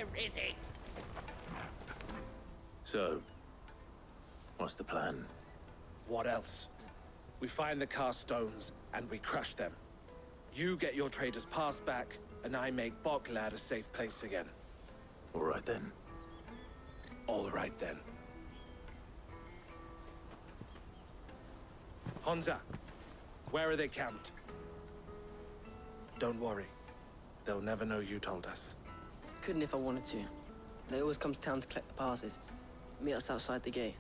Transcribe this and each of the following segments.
Where is it? So, what's the plan? What else? We find the cast stones, and we crush them. You get your trader's pass back, and I make Boklad a safe place again. All right then. All right then. Honza, where are they camped? Don't worry. They'll never know you told us. Couldn't if I wanted to. They always come to town to collect the passes. Meet us outside the gate.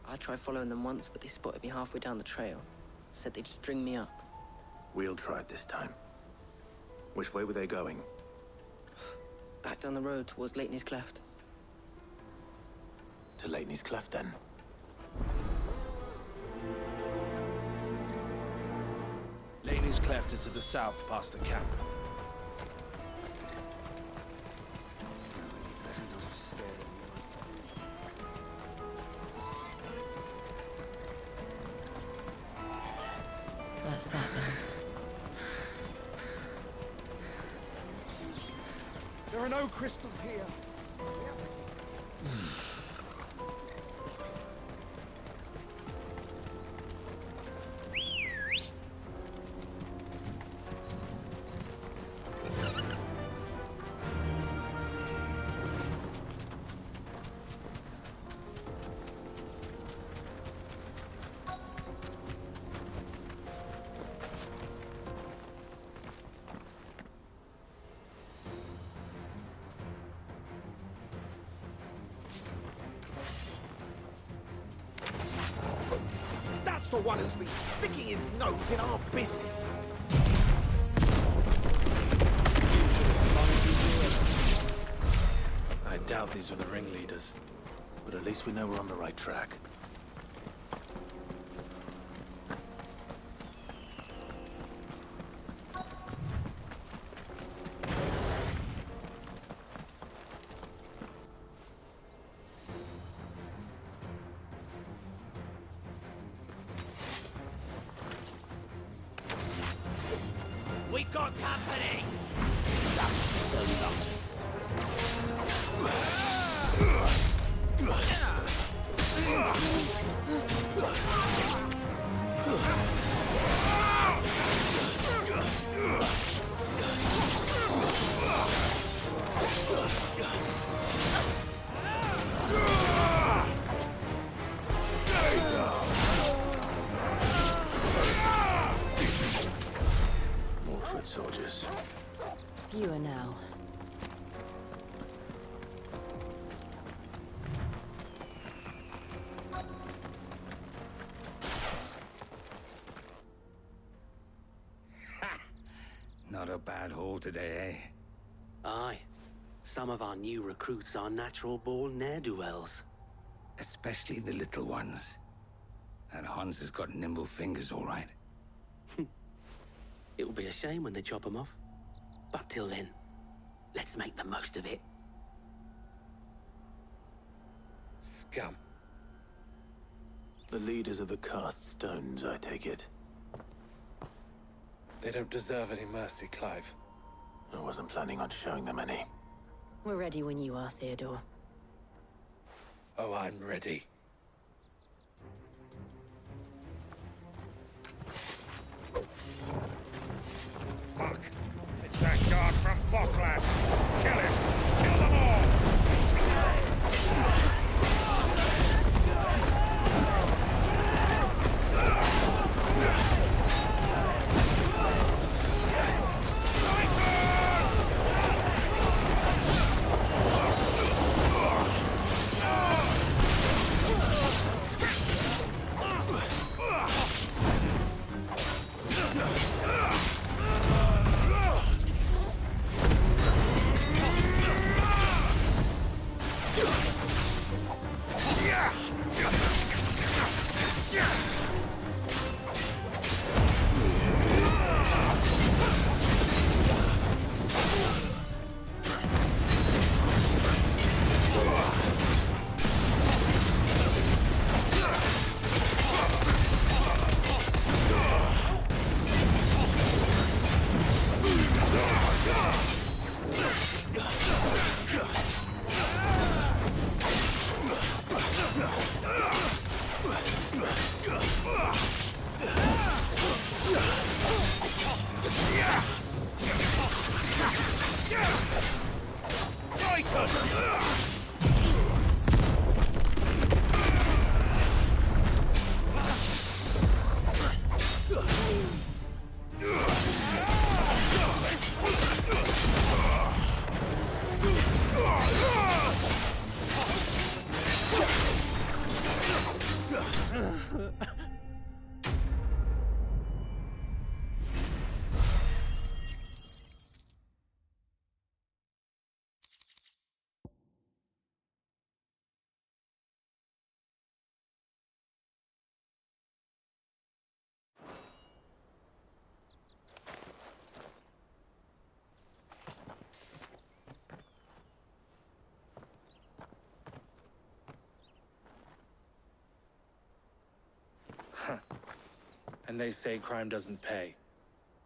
I tried following them once, but they spotted me halfway down the trail. Said they'd string me up. We'll try it this time. Which way were they going? Back down the road towards Leitney's Cleft. To Leitney's Cleft, then. Laney's Cleft is to the south, past the camp. That's that then. There are no crystals here. That's the one who's been sticking his nose in our business. I doubt these were the ringleaders. But at least we know we're on the right track. We've got company! That's the lot. More foot soldiers. Fewer now. Not a bad haul today, eh? Aye. Some of our new recruits are natural-born ne'er-do-wells. Especially the little ones. That Hans has got nimble fingers, all right. It'll be a shame when they chop them off. But till then, let's make the most of it. Scum. The leaders of the cast stones, I take it. They don't deserve any mercy, Clive. I wasn't planning on showing them any. We're ready when you are, Theodore. Oh, I'm ready. Fuck! It's that guard from Boklad! Kill him! Kill them all! And they say crime doesn't pay.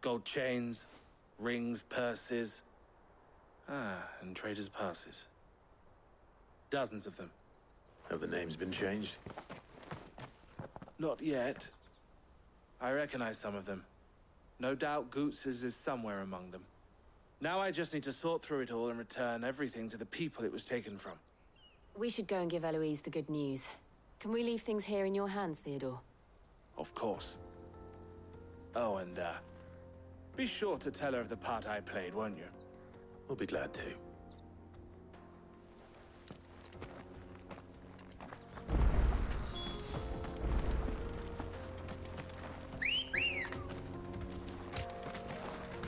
Gold chains, rings, purses. And traders' passes. Dozens of them. Have the names been changed? Not yet. I recognize some of them. No doubt Goots's is somewhere among them. Now I just need to sort through it all and return everything to the people it was taken from. We should go and give Eloise the good news. Can we leave things here in your hands, Theodore? Of course. Oh, and, be sure to tell her of the part I played, won't you? We'll be glad to.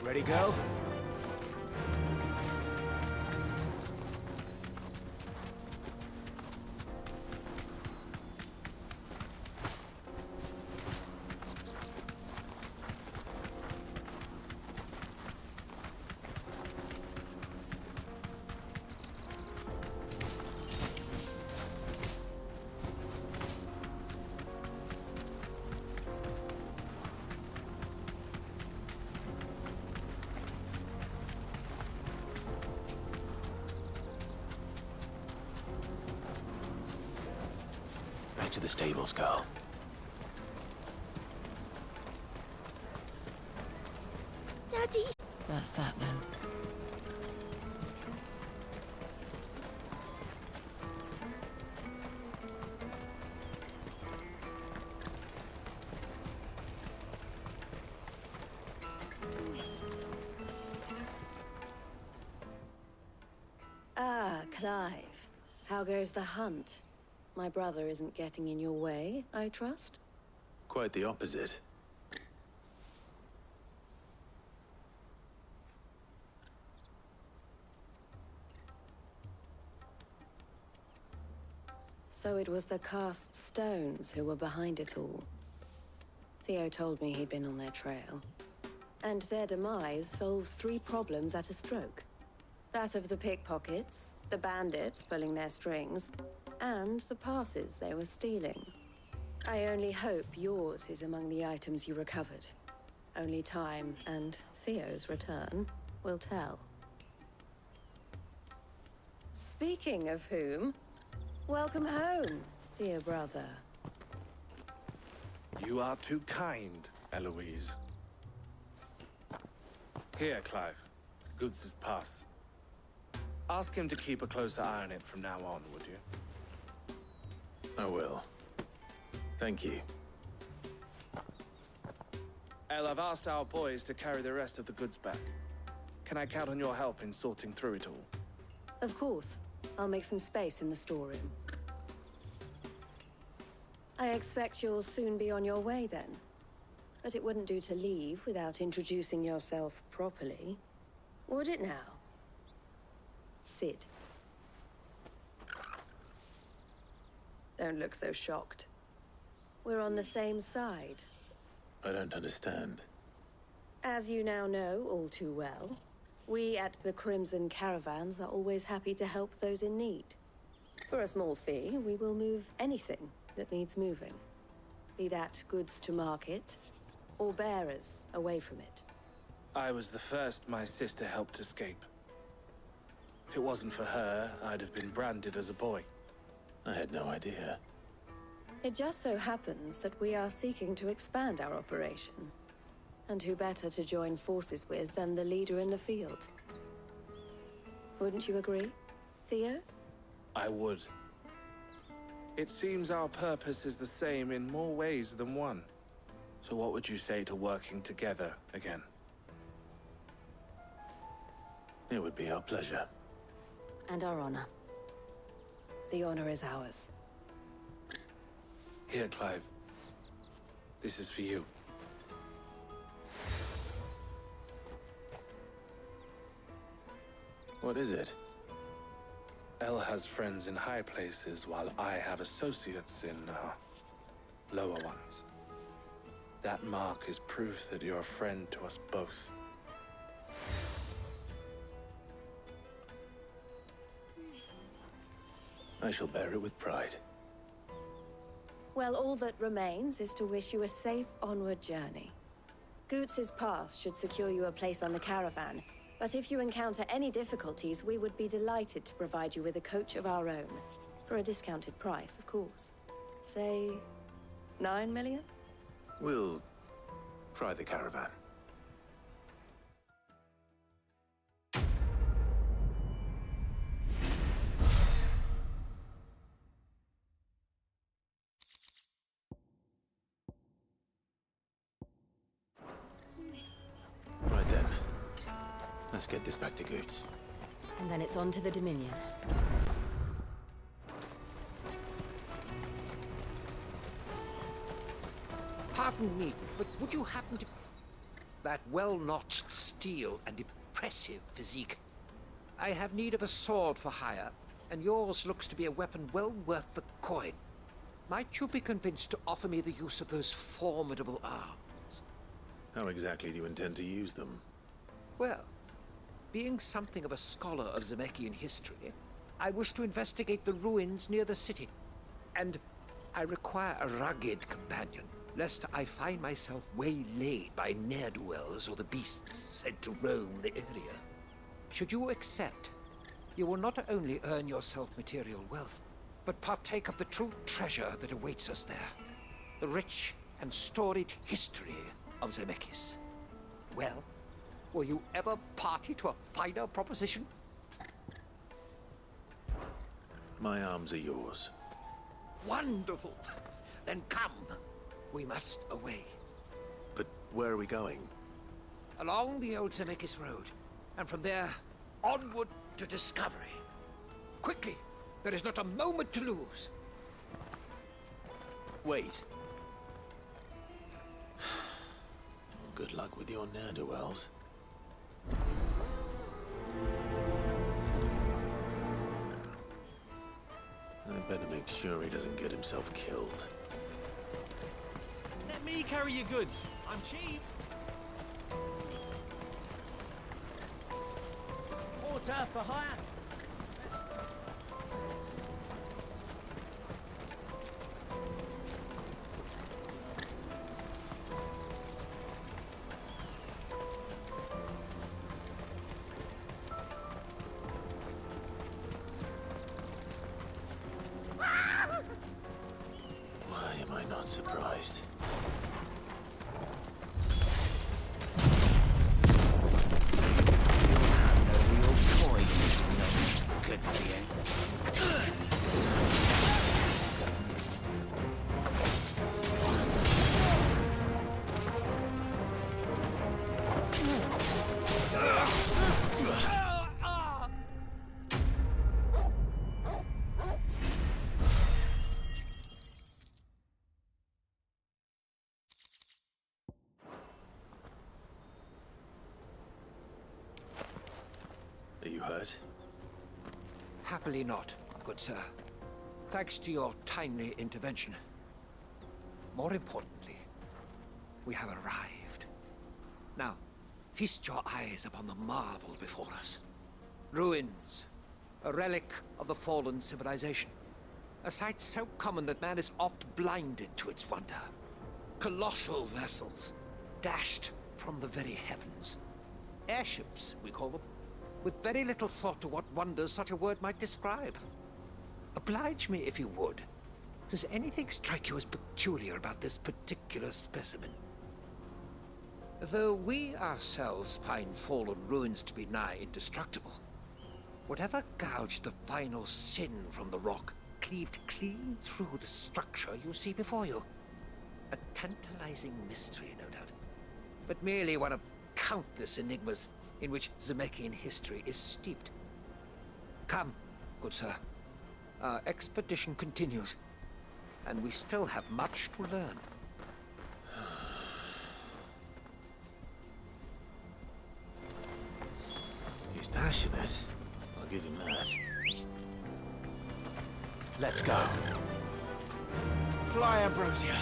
Ready, go? Back to the stables, girl. Daddy! That's that then. Ah, Clive. How goes the hunt? My brother isn't getting in your way, I trust? Quite the opposite. So it was the cast stones who were behind it all. Theo told me he'd been on their trail. And their demise solves 3 problems at a stroke. That of the pickpockets, the bandits pulling their strings, and the passes they were stealing. I only hope yours is among the items you recovered. Only time and Theo's return will tell. Speaking of whom, welcome home, dear brother. You are too kind, Eloise. Here, Clive. Goods' pass. Ask him to keep a closer eye on it from now on, would you? I will. Thank you. El, I've asked our boys to carry the rest of the goods back. Can I count on your help in sorting through it all? Of course. I'll make some space in the storeroom. I expect you'll soon be on your way then. But it wouldn't do to leave without introducing yourself properly. Would it now? Cid. Don't look so shocked. We're on the same side. I don't understand. As you now know all too well, we at the Crimson Caravans are always happy to help those in need. For a small fee, we will move anything that needs moving. Be that goods to market, or bearers away from it. I was the first my sister helped escape. If it wasn't for her, I'd have been branded as a boy. I had no idea. It just so happens that we are seeking to expand our operation. And who better to join forces with than the leader in the field? Wouldn't you agree? Theo? I would. It seems our purpose is the same in more ways than one. So what would you say to working together again? It would be our pleasure. And our honor. The honor is ours. Here, Clive. This is for you. What is it? El has friends in high places, while I have associates in, lower ones. That mark is proof that you're a friend to us both. I shall bear it with pride. Well, all that remains is to wish you a safe onward journey. Goots's pass should secure you a place on the caravan, but if you encounter any difficulties, we would be delighted to provide you with a coach of our own. For a discounted price, of course. Say, 9 million? We'll try the caravan. Right then. Let's get this back to Goots. And then it's on to the Dominion. Pardon me, but would you happen to... That well-notched steel and impressive physique. I have need of a sword for hire, and yours looks to be a weapon well worth the coin. Might you be convinced to offer me the use of those formidable arms? How exactly do you intend to use them? Well, being something of a scholar of Zemeckis history, I wish to investigate the ruins near the city. And I require a rugged companion, lest I find myself waylaid by ne'er-do-wells or the beasts said to roam the area. Should you accept, you will not only earn yourself material wealth, but partake of the true treasure that awaits us there. The rich and storied history of Zemeckis. Well, will you ever party to a finer proposition? My arms are yours. Wonderful! Then come. We must away. But where are we going? Along the old Zemeckis Road, and from there, onward to discovery. Quickly! There is not a moment to lose. Wait. Good luck with your ne'er-do-wells. I better make sure he doesn't get himself killed. Let me carry your goods. I'm cheap. Water for hire. Why am I not surprised? Are you hurt? Happily not, good sir. Thanks to your timely intervention. More importantly, we have arrived. Now, feast your eyes upon the marvel before us. Ruins, a relic of the fallen civilization. A sight so common that man is oft blinded to its wonder. Colossal vessels, dashed from the very heavens. Airships, we call them, with very little thought to what wonders such a word might describe. Oblige me if you would. Does anything strike you as peculiar about this particular specimen? Though we ourselves find fallen ruins to be nigh indestructible, Whatever gouged the final sin from the rock cleaved clean through the structure you see before you. A tantalizing mystery, no doubt, but merely one of countless enigmas in which Zemeckis history is steeped. Come, good sir. Our expedition continues, and we still have much to learn. He's passionate. I'll give him that. Let's go. Fly, Ambrosia.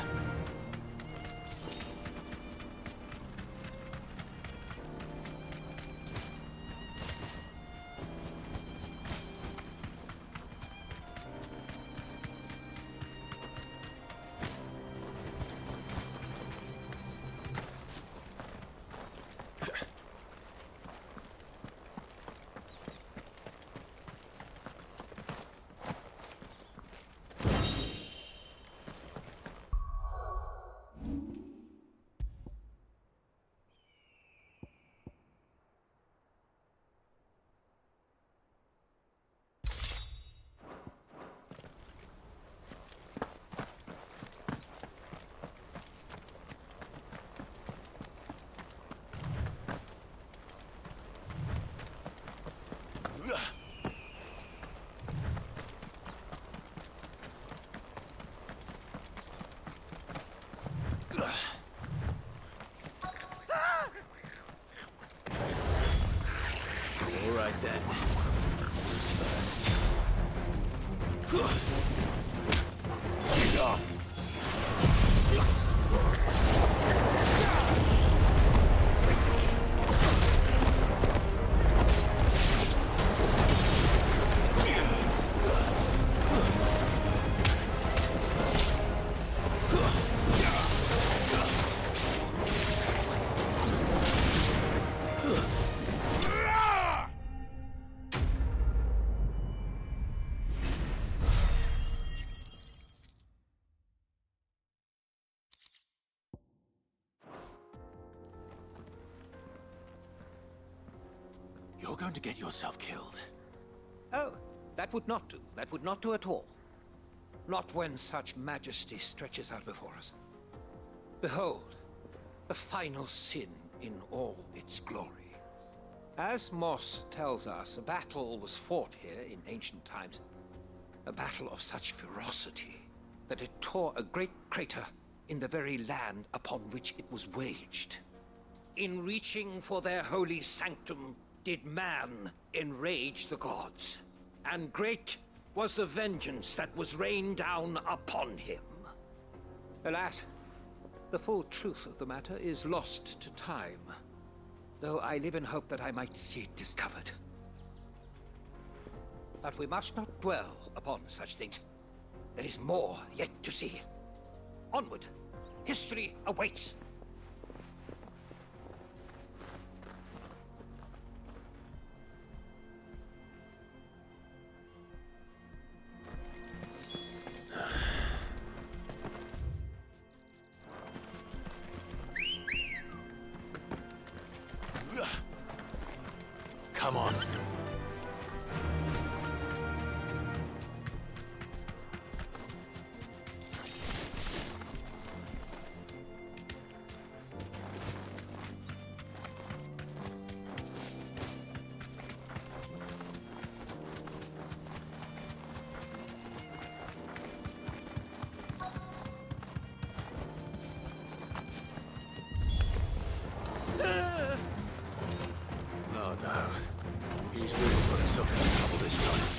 All right then. Who's first? Get off. You're going to get yourself killed. Oh, that would not do. That would not do at all. Not when such majesty stretches out before us. Behold, the final sin in all its glory. As Moss tells us, a battle was fought here in ancient times. A battle of such ferocity that it tore a great crater in the very land upon which it was waged. In reaching for their holy sanctum, did man enrage the gods, and great was the vengeance that was rained down upon him. Alas, the full truth of the matter is lost to time, though I live in hope that I might see it discovered. But we must not dwell upon such things. There is more yet to see. Onward! History awaits! Come on. Oh no. He's really put himself into trouble this time.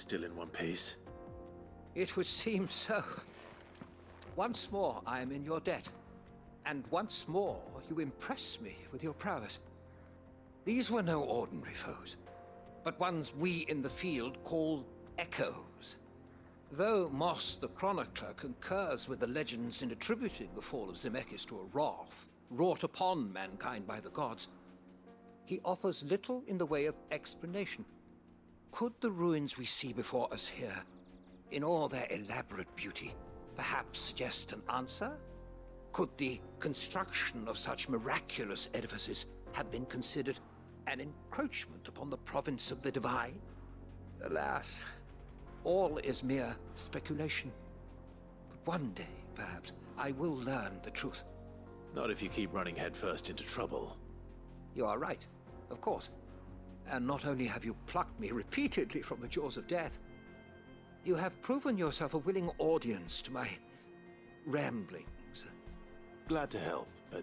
Still in one piece. It would seem so. Once more, I am in your debt. And once more, you impress me with your prowess. These were no ordinary foes, but ones we in the field call echoes. Though Moss the Chronicler concurs with the legends in attributing the fall of Zemeckis to a wrath wrought upon mankind by the gods, he offers little in the way of explanation. Could the ruins we see before us here, in all their elaborate beauty, perhaps suggest an answer? Could the construction of such miraculous edifices have been considered an encroachment upon the province of the divine? Alas, all is mere speculation. But one day, perhaps, I will learn the truth. Not if you keep running headfirst into trouble. You are right, of course. And not only have you plucked me repeatedly from the jaws of death, you have proven yourself a willing audience to my ramblings. Glad to help, but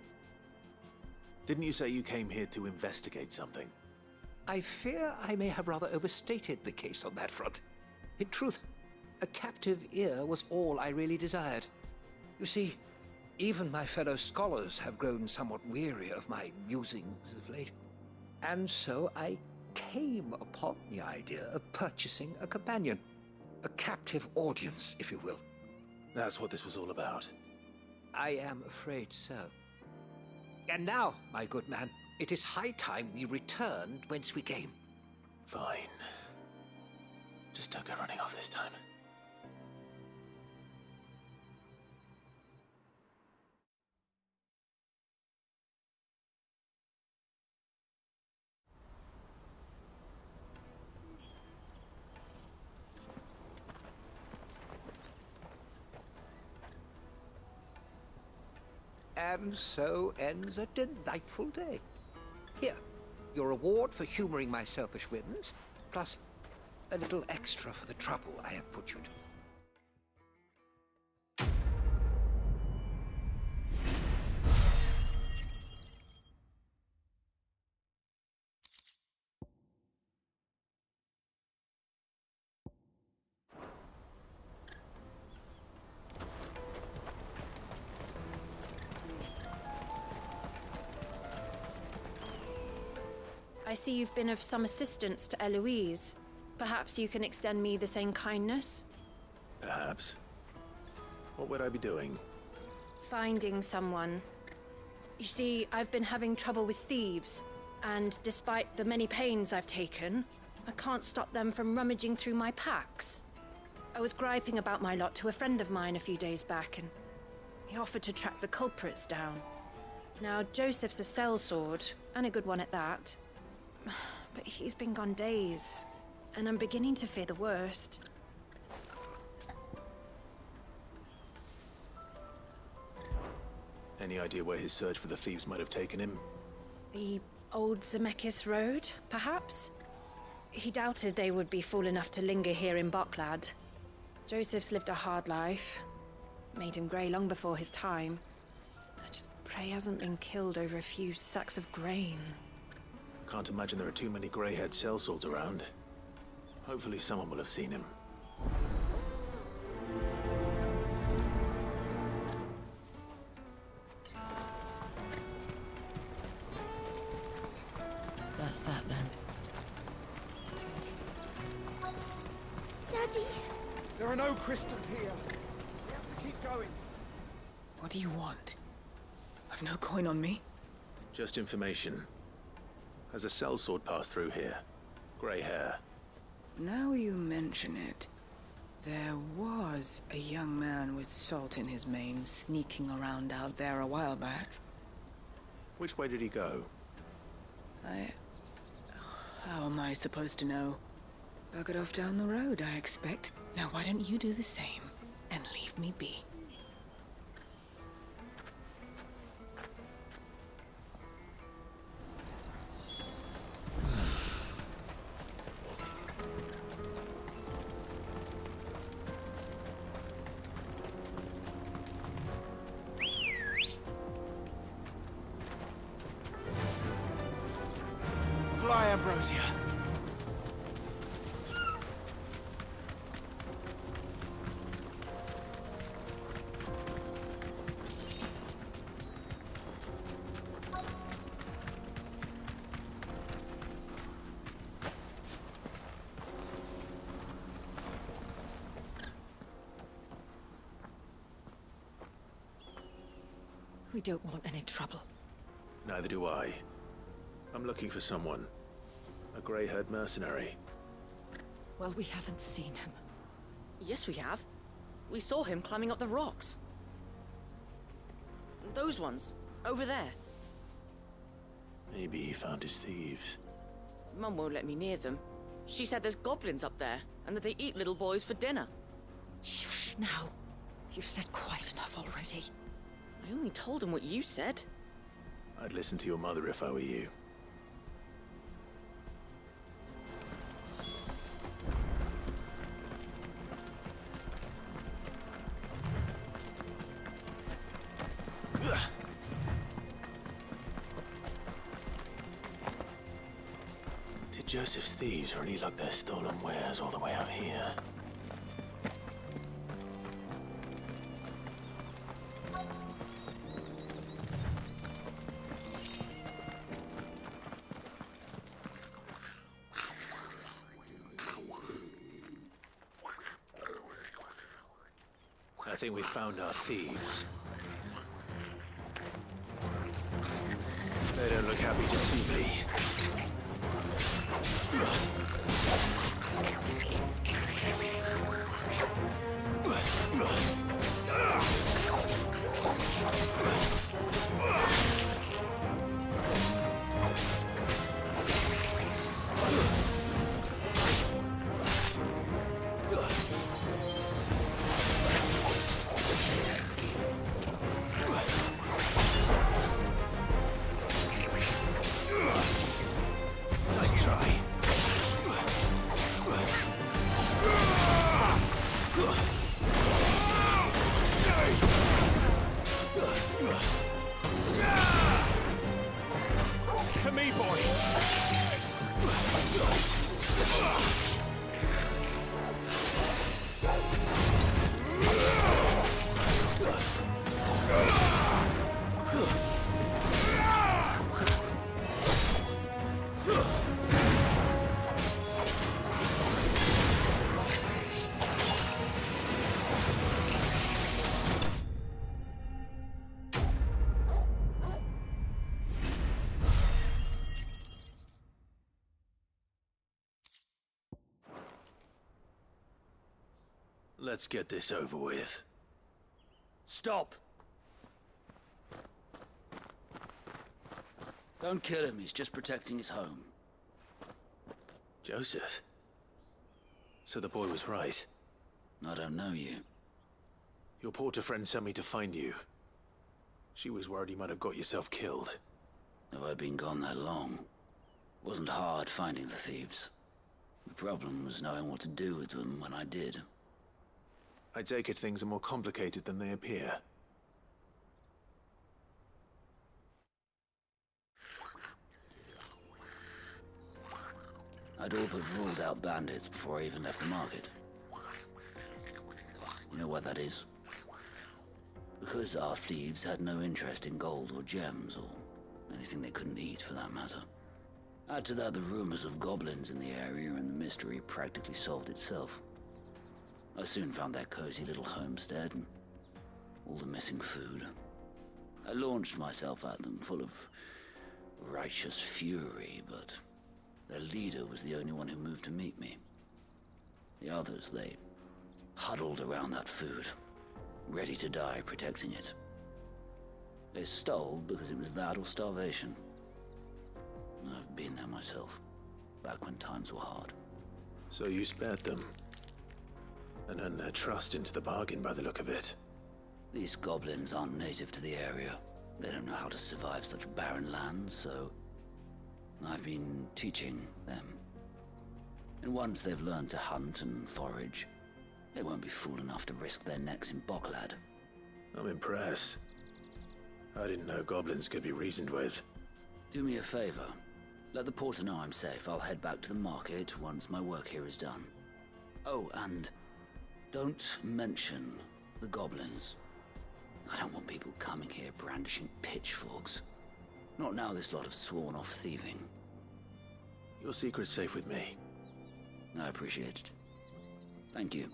didn't you say you came here to investigate something? I fear I may have rather overstated the case on that front. In truth, a captive ear was all I really desired. You see, even my fellow scholars have grown somewhat weary of my musings of late. And so I came upon the idea of purchasing a companion. A captive audience, if you will. That's what this was all about. I am afraid so. And now, my good man, it is high time we returned whence we came. Fine. Just don't go running off this time. And so ends a delightful day. Here, your reward for humoring my selfish whims, plus a little extra for the trouble I have put you to. I see you've been of some assistance to Eloise. Perhaps you can extend me the same kindness? Perhaps. What would I be doing? Finding someone. You see, I've been having trouble with thieves, and despite the many pains I've taken, I can't stop them from rummaging through my packs. I was griping about my lot to a friend of mine a few days back, and he offered to track the culprits down. Now, Joseph's a sellsword, and a good one at that. But he's been gone days, and I'm beginning to fear the worst. Any idea where his search for the thieves might have taken him? The old Zemeckis Road, perhaps? He doubted they would be fool enough to linger here in Boklad. Joseph's lived a hard life. Made him grey long before his time. I just pray he hasn't been killed over a few sacks of grain. Can't imagine there are too many grey-haired sellswords around. Hopefully someone will have seen him. That's that then. Daddy! There are no crystals here. We have to keep going. What do you want? I've no coin on me. Just information. Has a sellsword passed through here? Grey hair. Now you mention it, there was a young man with salt in his mane sneaking around out there a while back. Which way did he go? How am I supposed to know? Buggered off down the road, I expect. Now why don't you do the same and leave me be? Fly, Ambrosia. We don't want any trouble. Neither do I. I'm looking for someone. A grey-haired mercenary. Well, we haven't seen him. Yes, we have. We saw him climbing up the rocks. Those ones, over there. Maybe he found his thieves. Mum won't let me near them. She said there's goblins up there, and that they eat little boys for dinner. Shush now. You've said quite enough already. I only told him what you said. I'd listen to your mother if I were you. Did Joseph's thieves really lug their stolen wares all the way out here? I think we found our thieves. They don't look happy to see me. Nice try. To me, boy. Let's get this over with. Stop! Don't kill him, he's just protecting his home. Joseph? So the boy was right. I don't know you. Your porter friend sent me to find you. She was worried you might have got yourself killed. Have I been gone that long? Wasn't hard finding the thieves. The problem was knowing what to do with them when I did. I take it things are more complicated than they appear. I'd all but ruled out bandits before I even left the market. You know what that is? Because our thieves had no interest in gold or gems, or anything they couldn't eat for that matter. Add to that the rumors of goblins in the area, and the mystery practically solved itself. I soon found their cozy little homestead and all the missing food. I launched myself at them, full of righteous fury, but their leader was the only one who moved to meet me. The others, they huddled around that food, ready to die protecting it. They stole because it was that or starvation. I've been there myself, back when times were hard. So you spared them? And earned their trust into the bargain by the look of it. These goblins aren't native to the area. They don't know how to survive such barren lands, so I've been teaching them. And once they've learned to hunt and forage, they won't be fool enough to risk their necks in Boklad. I'm impressed. I didn't know goblins could be reasoned with. Do me a favor. Let the porter know I'm safe. I'll head back to the market once my work here is done. Oh, and don't mention the goblins. I don't want people coming here brandishing pitchforks. Not now this lot have sworn off thieving. Your secret's safe with me. I appreciate it. Thank you.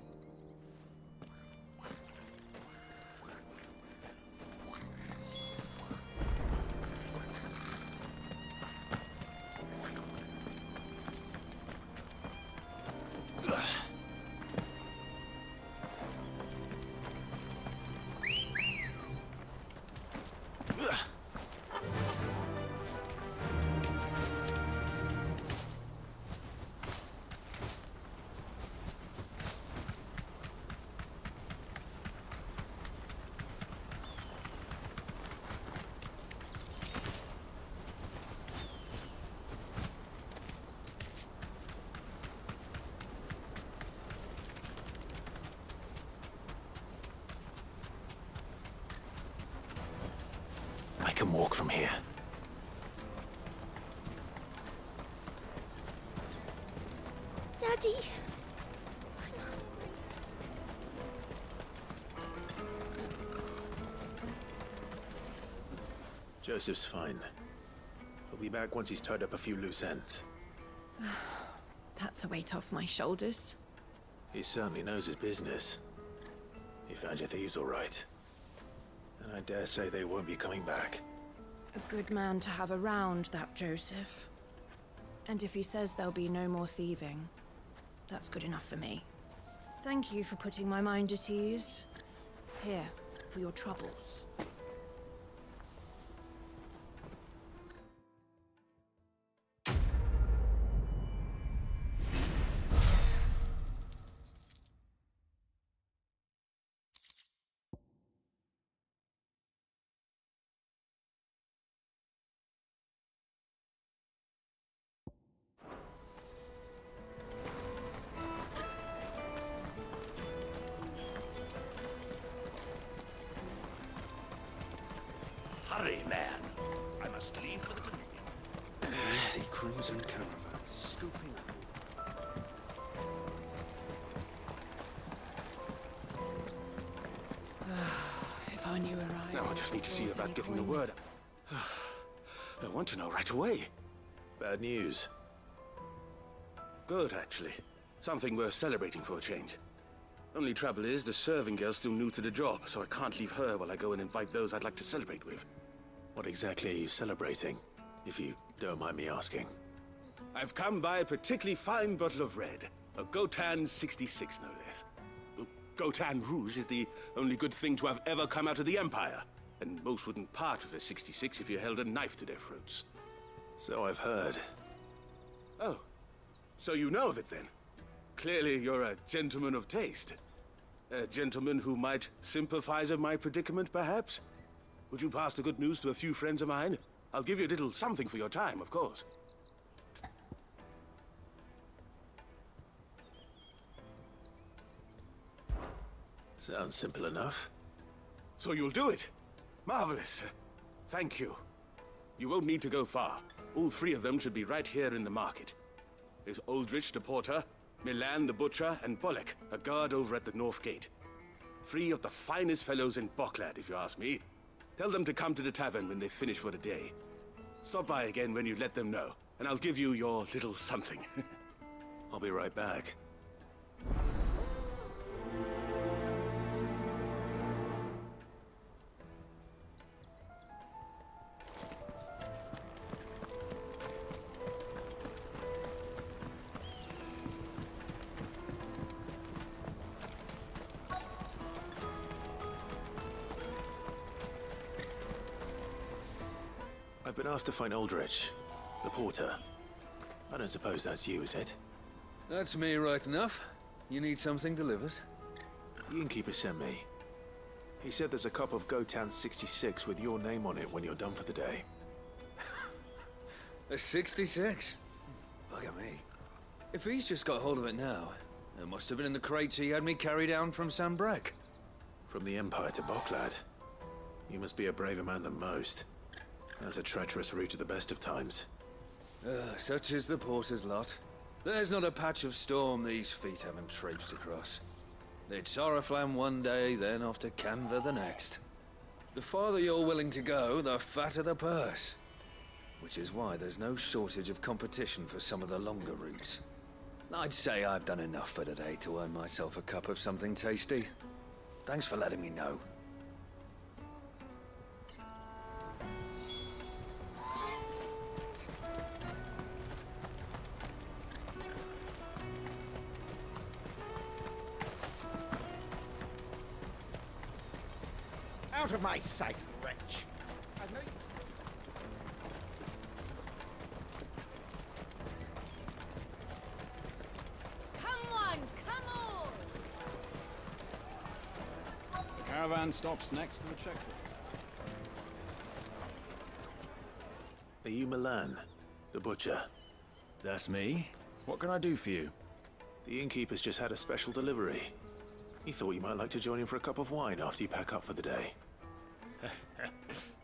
can walk from here. Daddy! Joseph's fine. He'll be back once he's tied up a few loose ends. That's a weight off my shoulders. He certainly knows his business. He found your thieves all right. And I dare say they won't be coming back. A good man to have around, that Joseph. And if he says there'll be no more thieving, that's good enough for me. Thank you for putting my mind at ease. Here, for your troubles. Hurry, man. I must leave for the Dominion. Bloody crimson caravan scooping up. If I knew where I Now I just need to see about getting the word. I want to know right away. Bad news. Good, actually. Something worth celebrating for a change. Only trouble is, the serving girl's still new to the job, so I can't leave her while I go and invite those I'd like to celebrate with. What exactly are you celebrating, if you don't mind me asking? I've come by a particularly fine bottle of red. A Gotan 66, no less. Gotan Rouge is the only good thing to have ever come out of the Empire. And most wouldn't part with a 66 if you held a knife to their throats. So I've heard. Oh, so you know of it then? Clearly you're a gentleman of taste. A gentleman who might sympathize with my predicament, perhaps? Would you pass the good news to a few friends of mine? I'll give you a little something for your time, of course. Sounds simple enough. So you'll do it? Marvelous. Thank you. You won't need to go far. All three of them should be right here in the market. There's Aldrich the porter, Milan the butcher, and Bolek, a guard over at the north gate. Three of the finest fellows in Boklad, if you ask me. Tell them to come to the tavern when they finish for the day. Stop by again when you let them know, and I'll give you your little something. I'll be right back. I've been asked to find Aldrich, the porter. I don't suppose that's you, is it? That's me right enough. You need something delivered? The innkeeper sent me. He said there's a cup of Gotan 66 with your name on it when you're done for the day. A 66? Bugger me. If he's just got hold of it now, it must have been in the crates he had me carry down from Sambrek. From the Empire to Boklad. You must be a braver man than most. That's a treacherous route at the best of times. Such is the porter's lot. There's not a patch of storm these feet haven't traipsed across. It's Oriflamme one day, then off to Canva the next. The farther you're willing to go, the fatter the purse. Which is why there's no shortage of competition for some of the longer routes. I'd say I've done enough for today to earn myself a cup of something tasty. Thanks for letting me know. Out of my sight, wretch! I know you... Come on, come on! The caravan stops next to the checkpoint. Are you Milan, the butcher? That's me. What can I do for you? The innkeeper's just had a special delivery. He thought you might like to join him for a cup of wine after you pack up for the day.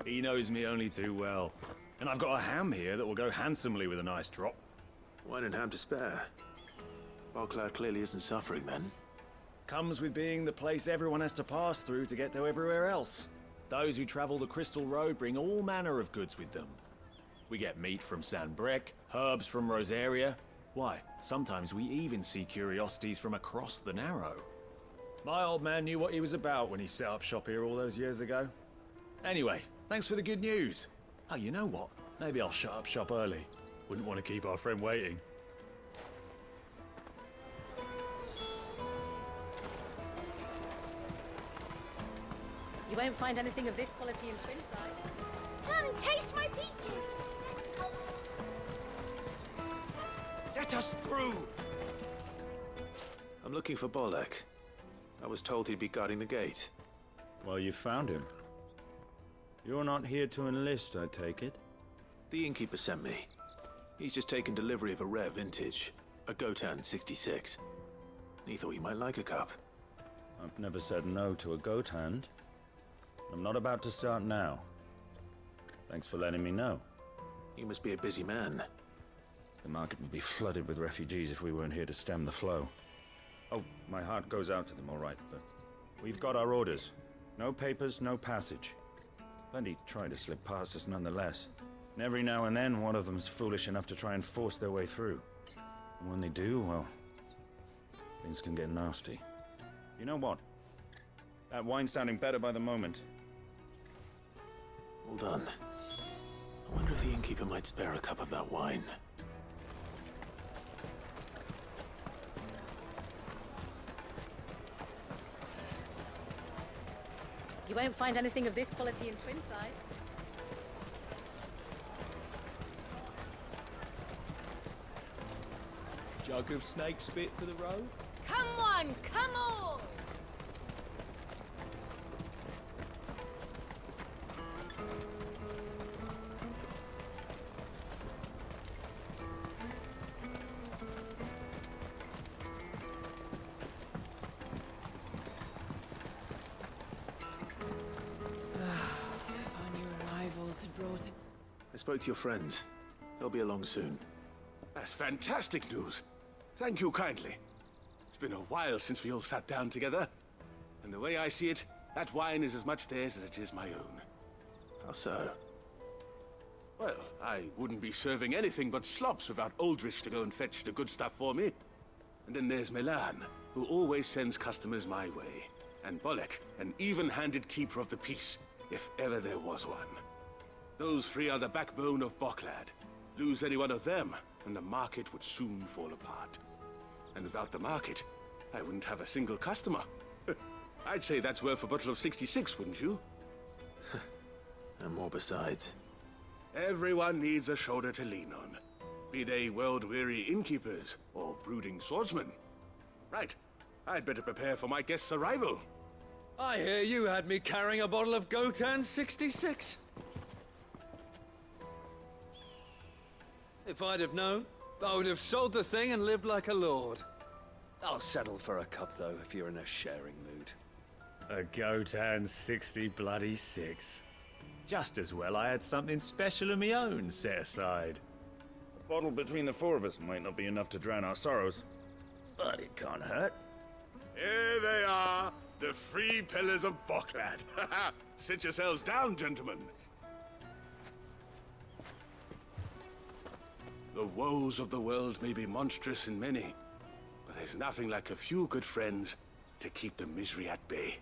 He knows me only too well. And I've got a ham here that will go handsomely with a nice drop. Wine and ham to spare. Bocklad clearly isn't suffering, then. Comes with being the place everyone has to pass through to get to everywhere else. Those who travel the Crystal Road bring all manner of goods with them. We get meat from Sanbrec, herbs from Rosaria. Why, sometimes we even see curiosities from across the Narrow. My old man knew what he was about when he set up shop here all those years ago. Anyway, thanks for the good news. Oh, you know what? Maybe I'll shut up shop early. Wouldn't want to keep our friend waiting. You won't find anything of this quality in Twinside. Come, taste my peaches! Let us through! I'm looking for Bolek. I was told he'd be guarding the gate. Well, you found him. You're not here to enlist, I take it? The innkeeper sent me. He's just taken delivery of a rare vintage, a Gotan 66. He thought you might like a cup. I've never said no to a goat hand. I'm not about to start now. Thanks for letting me know. You must be a busy man. The market would be flooded with refugees if we weren't here to stem the flow. Oh, my heart goes out to them, all right, but we've got our orders. No papers, no passage. Plenty try to slip past us nonetheless. And every now and then, one of them's foolish enough to try and force their way through. And when they do, well, things can get nasty. You know what? That wine's sounding better by the moment. Well done. I wonder if the innkeeper might spare a cup of that wine. You won't find anything of this quality in Twinside. Jug of snake spit for the road? Come on, come on! I spoke to your friends. They'll be along soon. That's fantastic news. Thank you kindly. It's been a while since we all sat down together. And the way I see it, that wine is as much theirs as it is my own. How so? Well, I wouldn't be serving anything but slops without Aldrich to go and fetch the good stuff for me. And then there's Milan, who always sends customers my way. And Bolek, an even-handed keeper of the peace, if ever there was one. Those three are the backbone of Bocklad. Lose any one of them, and the market would soon fall apart. And without the market, I wouldn't have a single customer. I'd say that's worth a bottle of 66, wouldn't you? And more besides. Everyone needs a shoulder to lean on. Be they world-weary innkeepers or brooding swordsmen. Right, I'd better prepare for my guest's arrival. I hear you had me carrying a bottle of Gotan 66. If I'd have known, I would have sold the thing and lived like a lord. I'll settle for a cup, though, if you're in a sharing mood. A Gotan 66. Just as well I had something special of my own set aside. A bottle between the four of us might not be enough to drown our sorrows, but it can't hurt. Here they are, the three pillars of Bocklad. Sit yourselves down, gentlemen. The woes of the world may be monstrous in many, but there's nothing like a few good friends to keep the misery at bay.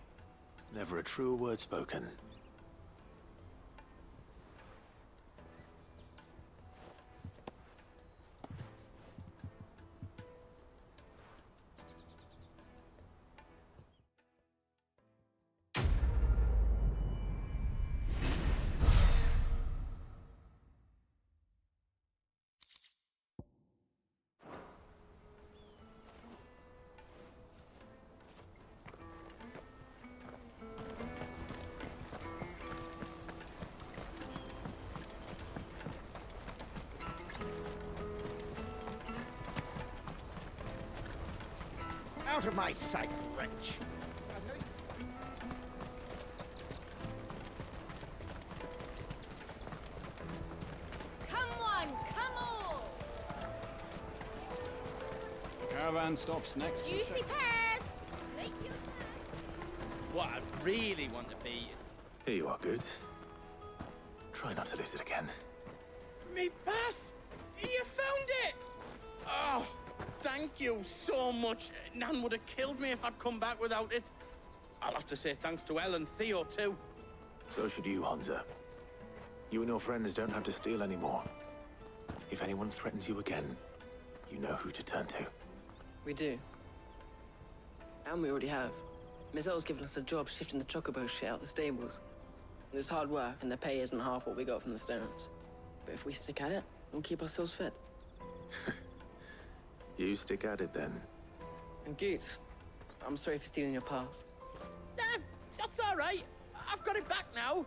Never a truer word spoken. Out of my sight, wretch! caravan stops next to the Juicy check. pears! Snake your What I really want to be... Here you are, Good. Try not to lose it again. Me pass! You found it! Oh, thank you so much. Nan would have killed me if I'd come back without it. I'll have to say thanks to Elle and Theo, too. So should you, Hansa. You and your friends don't have to steal anymore. If anyone threatens you again, you know who to turn to. We do. And we already have. Miss Elle's given us a job shifting the chocobo shit out the stables. It's hard work, and the pay isn't half what we got from the stones. But if we stick at it, we'll keep ourselves fed. You stick at it, then. And Goots, I'm sorry for stealing your pass. That's all right. I've got it back now.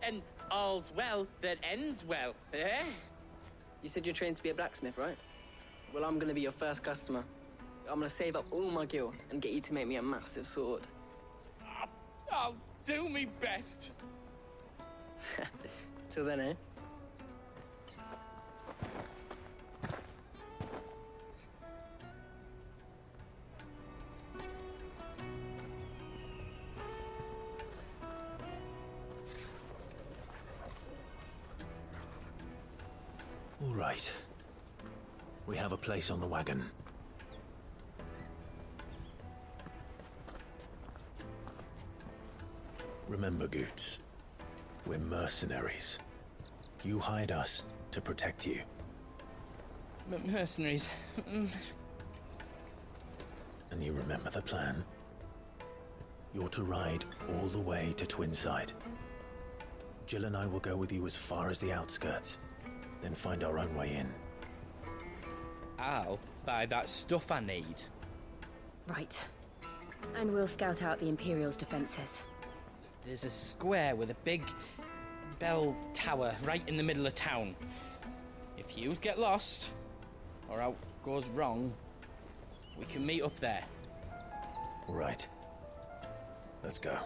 And all's well that ends well, eh? You said you're trained to be a blacksmith, right? Well, I'm gonna be your first customer. I'm gonna save up all my gil and get you to make me a massive sword. I'll do me best. Till then, eh? All right. We have a place on the wagon. Remember, Goots, we're mercenaries. You hired us to protect you. Mercenaries. And you remember the plan? You're to ride all the way to Twinside. Jill and I will go with you as far as the outskirts, then find our own way in. I'll buy that stuff I need. Right. And we'll scout out the Imperial's defenses. There's a square with a big bell tower right in the middle of town. If you get lost, or out goes wrong, we can meet up there. All right. Let's go.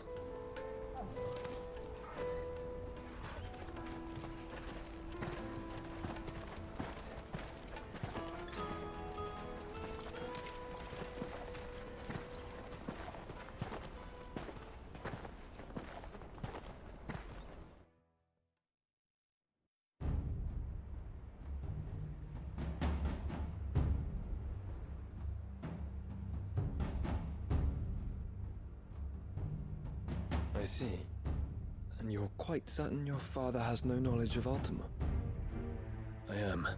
I see. And you're quite certain your father has no knowledge of Ultima? I am.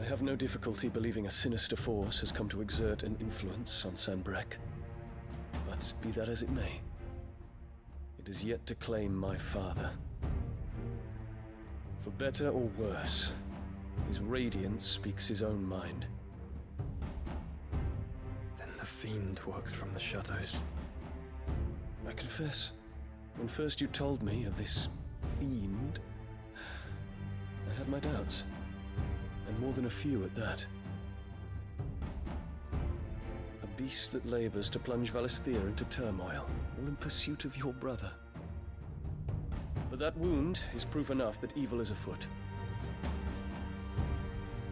I have no difficulty believing a sinister force has come to exert an influence on Sanbreque. But be that as it may, it is yet to claim my father. For better or worse, his radiance speaks his own mind. Then the fiend works from the shadows. I confess, when first you told me of this fiend, I had my doubts, and more than a few at that. A beast that labors to plunge Valisthea into turmoil, all in pursuit of your brother. But that wound is proof enough that evil is afoot.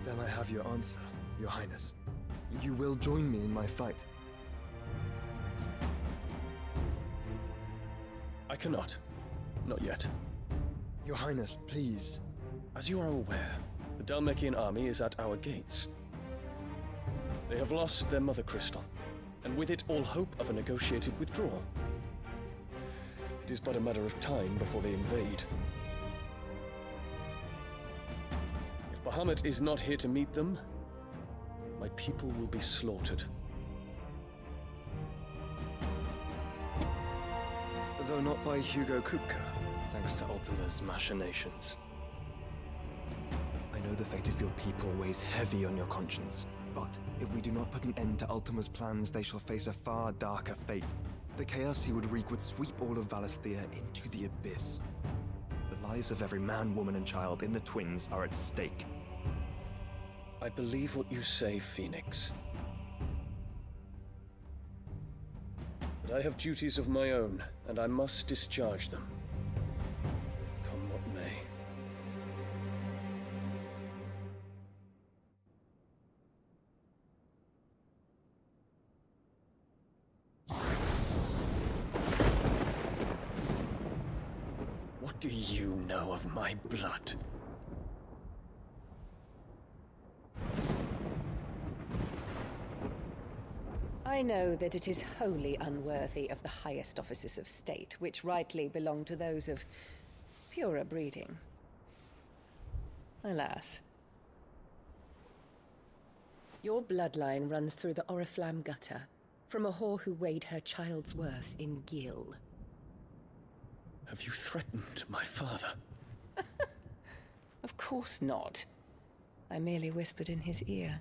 Then I have your answer, Your Highness. You will join me in my fight. I cannot. Not yet. Your Highness, please. As you are aware, the Dhalmekian army is at our gates. They have lost their Mothercrystal, and with it all hope of a negotiated withdrawal. It is but a matter of time before they invade. If Bahamut is not here to meet them, my people will be slaughtered. Though not by Hugo Kupka, thanks to Ultima's machinations. I know the fate of your people weighs heavy on your conscience, but if we do not put an end to Ultima's plans, they shall face a far darker fate. The chaos he would wreak would sweep all of Valisthea into the abyss. The lives of every man, woman, and child in the Twins are at stake. I believe what you say, Phoenix. But I have duties of my own, and I must discharge them. Come what may. do you know of my blood? I know that it is wholly unworthy of the highest offices of state, which rightly belong to those of purer breeding. Alas. Your bloodline runs through the Oriflamme gutter, from a whore who weighed her child's worth in gil. Have you threatened my father? Of course not. I merely whispered in his ear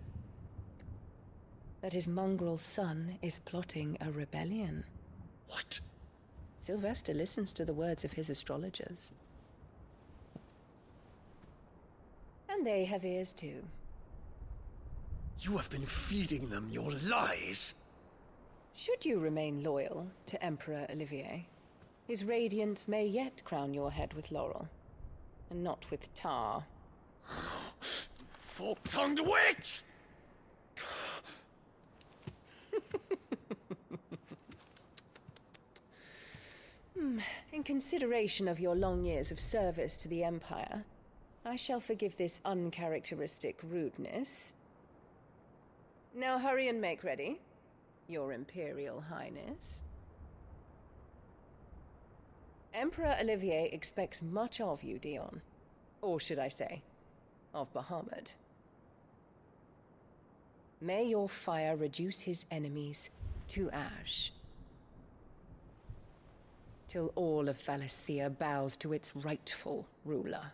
that his mongrel son is plotting a rebellion. What? Sylvester listens to the words of his astrologers. And they have ears too. You have been feeding them your lies! Should you remain loyal to Emperor Olivier, his radiance may yet crown your head with laurel, and not with tar. Fork-tongued witch! In consideration of your long years of service to the Empire, I shall forgive this uncharacteristic rudeness. Now hurry and make ready, Your Imperial Highness. Emperor Olivier expects much of you, Dion. Or should I say, of Bahamut. May your fire reduce his enemies to ash, till all of Valisthea bows to its rightful ruler.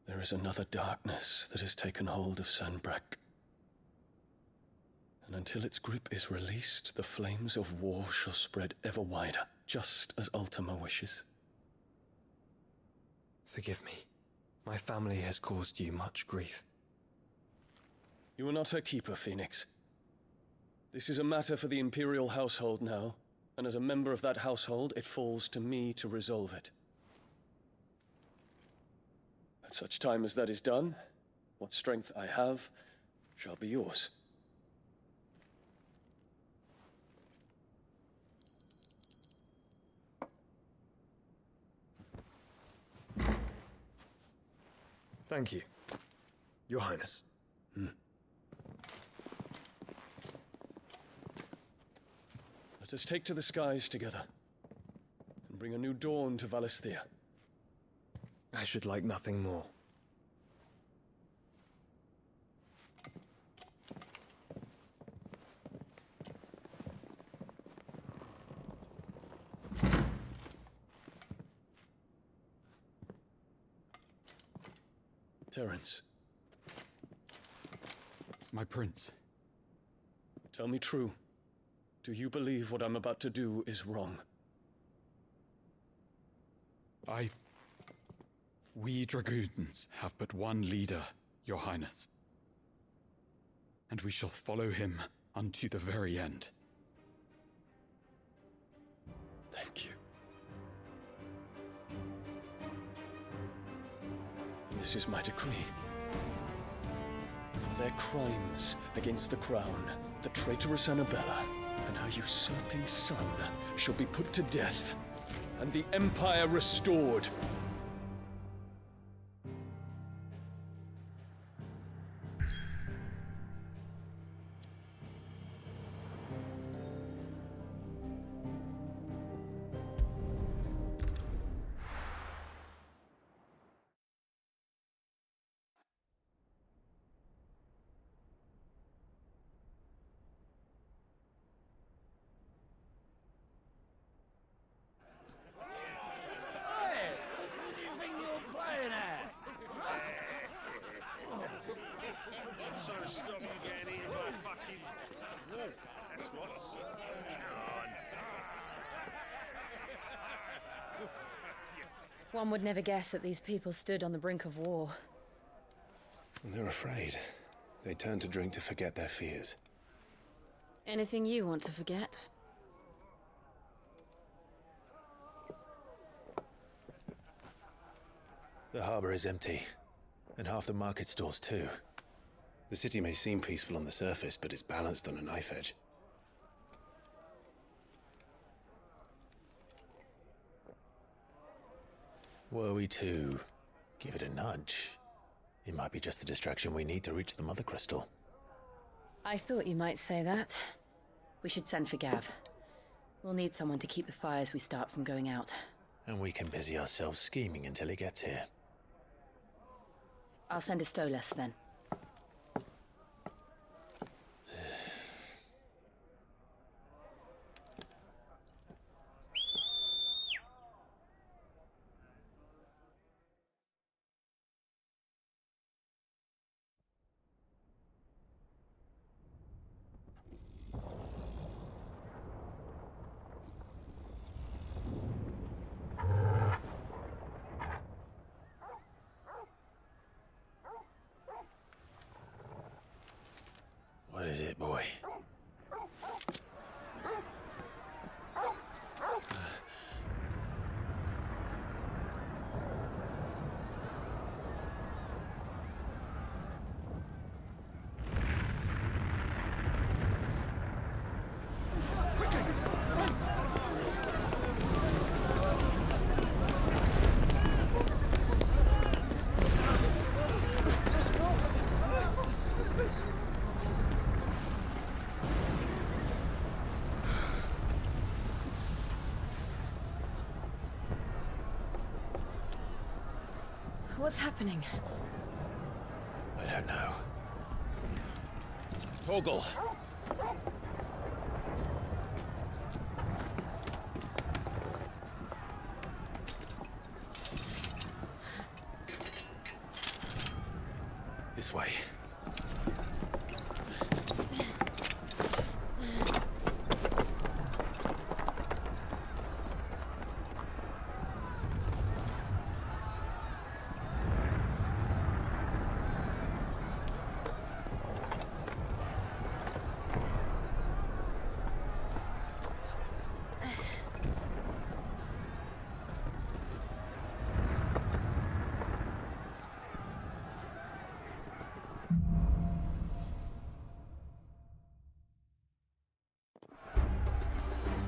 There is another darkness that has taken hold of Sanbreque. And until its grip is released, the flames of war shall spread ever wider, just as Ultima wishes. Forgive me. My family has caused you much grief. You are not her keeper, Phoenix. This is a matter for the Imperial household now, and as a member of that household, it falls to me to resolve it. At such time as that is done, what strength I have shall be yours. Thank you, Your Highness. Let us take to the skies together, and bring a new dawn to Valisthea. I should like nothing more. Terence. My prince. Tell me true. Do you believe what I'm about to do is wrong? We dragoons have but one leader, Your Highness. And we shall follow him unto the very end. Thank you. And this is my decree. For their crimes against the crown, the traitorous Annabella and her usurping son shall be put to death, and the Empire restored. One would never guess that these people stood on the brink of war. And they're afraid. They turn to drink to forget their fears. Anything you want to forget? The harbor is empty, and half the market stalls too. The city may seem peaceful on the surface, but it's balanced on a knife edge. Were we to give it a nudge, it might be just the distraction we need to reach the Mothercrystal. I thought you might say that. We should send for Gav. We'll need someone to keep the fires we start from going out. And we can busy ourselves scheming until he gets here. I'll send a Stolas then. What is it, boy? What's happening? I don't know. Torgal! This way.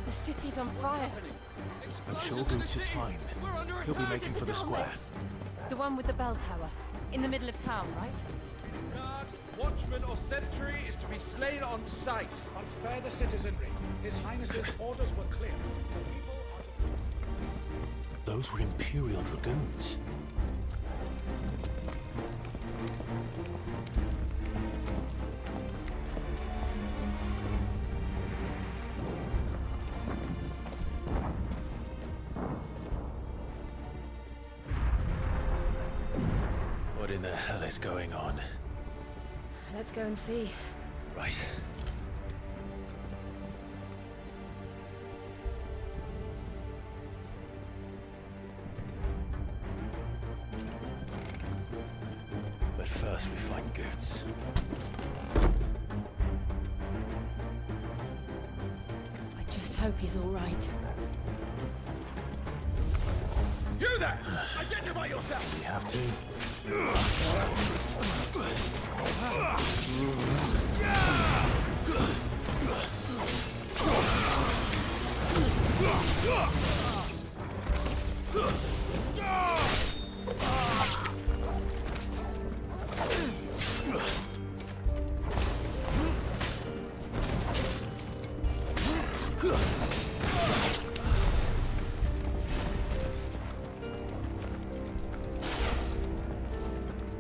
The city's on fire. I'm sure Boots is fine. He'll be making for the square. The one with the bell tower. In the middle of town, right? Guard, watchman or sentry is to be slain on sight. But spare the citizenry. His Highness's orders were clear. The people are to... Those were Imperial Dragoons. What in the hell is going on? Let's go and see. Right. But first we find Goots. I just hope he's all right. You there! Identify yourself! We have to.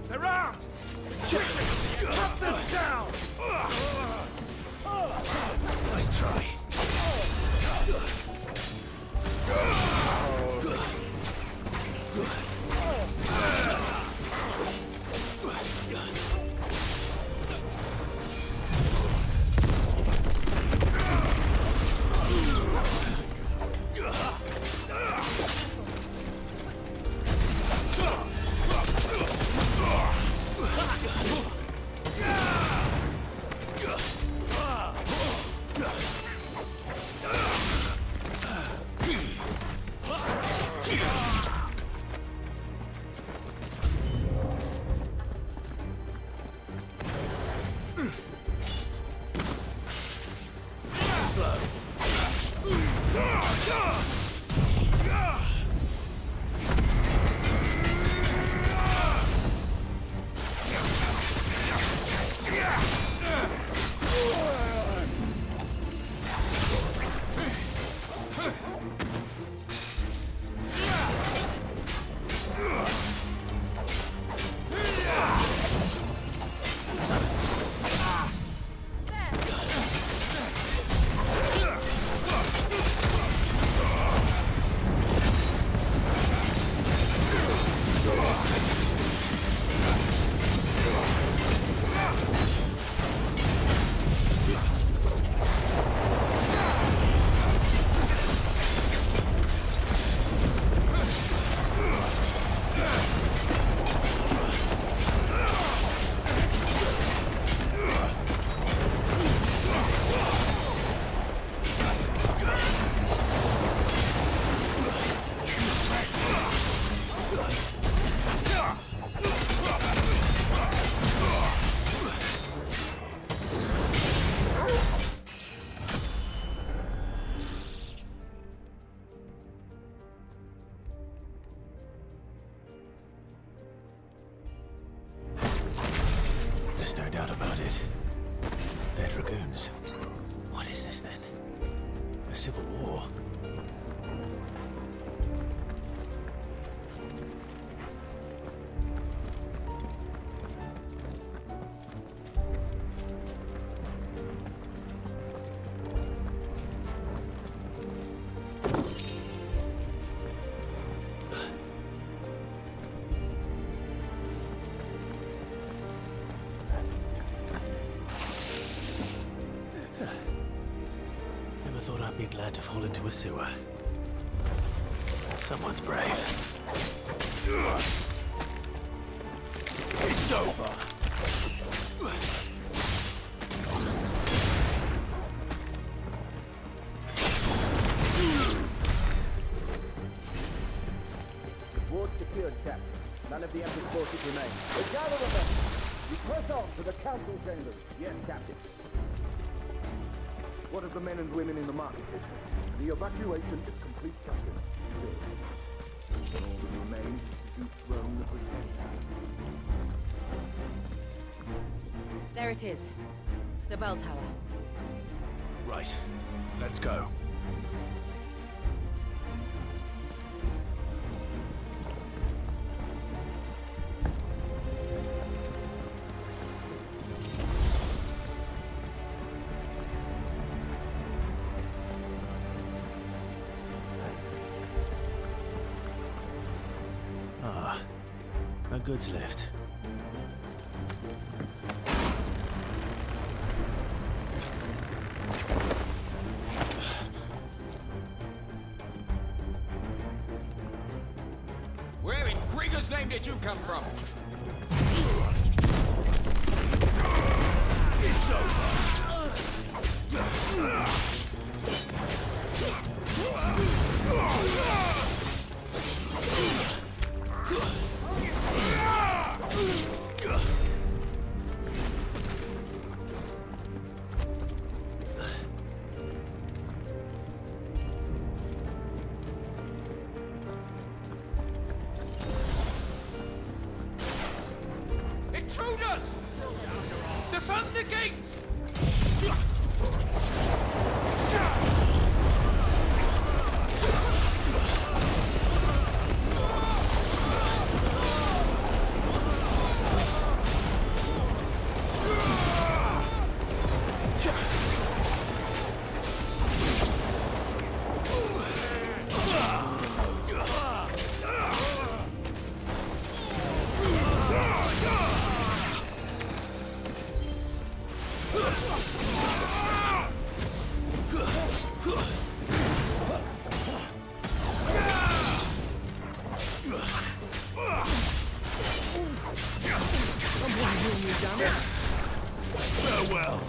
They're armed! Cut them down! Nice try. There's no doubt about it. They're dragoons. What is this then? A civil war? Thought I'd be glad to fall into a sewer. Someone's brave. It's over! Ward secured, Captain. None of the Emperor's forces remain. But gather with them! You press on to the council chambers. Yes, Captain. What of the men and women in the market district? The evacuation is complete, Captain. Good. All that remains is the throne of the There it is. The bell tower. Right. Let's go. A goods lift. Where in Grieger's name did you come from? It's over! Intruders! Defend the gates! Farewell.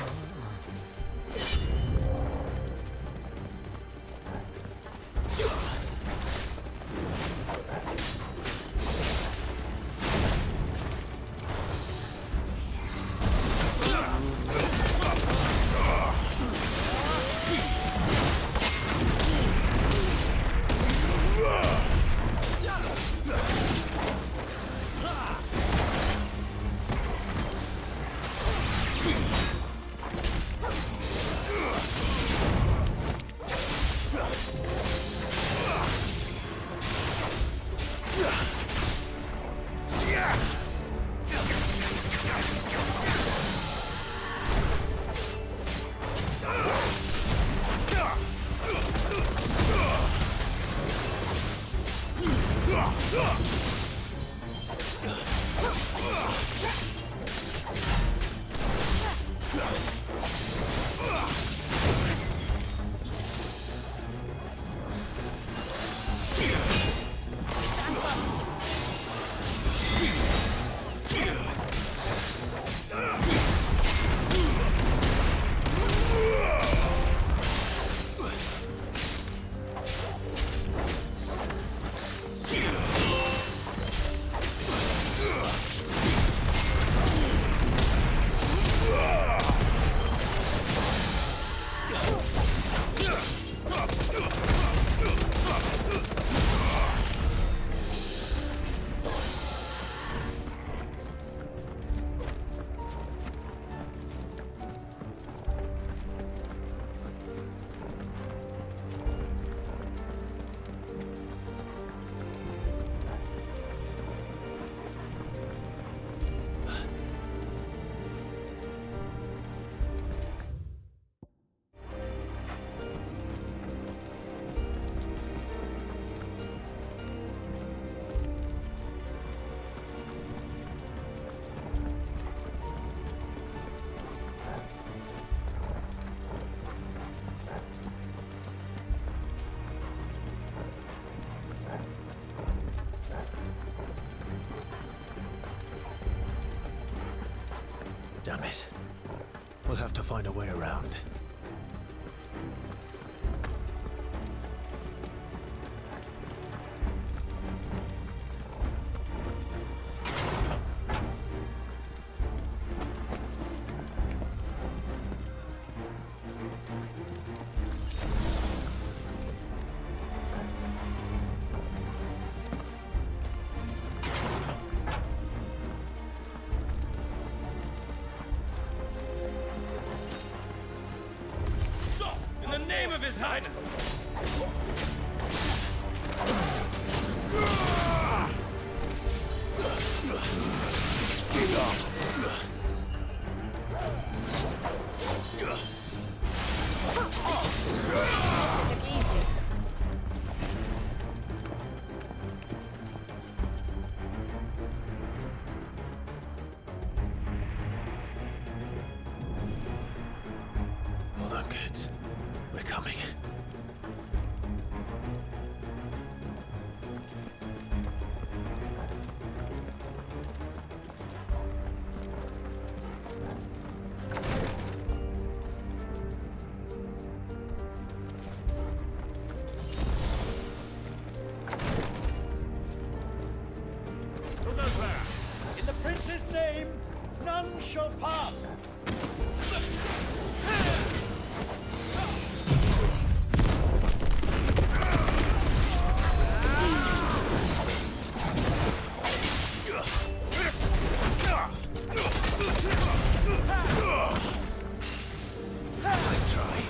Damn it. We'll have to find a way around. His Highness! Hold on, kids. We're coming. In the prince's name, none shall pass. Nice try.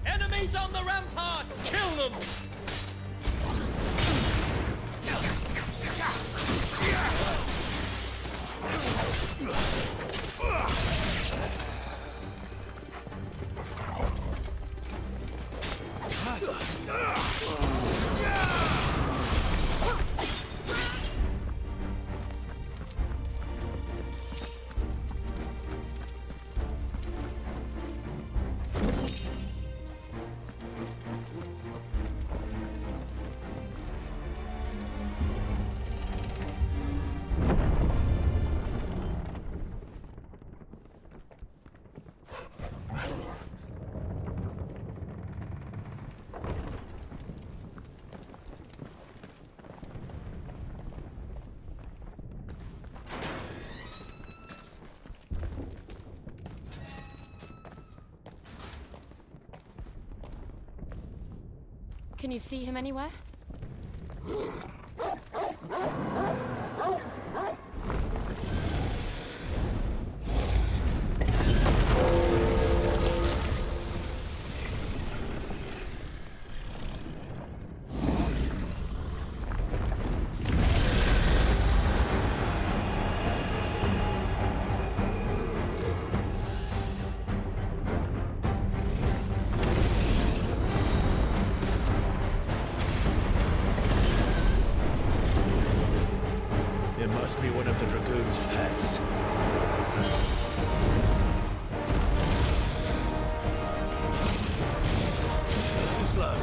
Enemies on the ramparts! Kill them! Can you see him anywhere? It must be one of the Dragoon's pets. Too slow.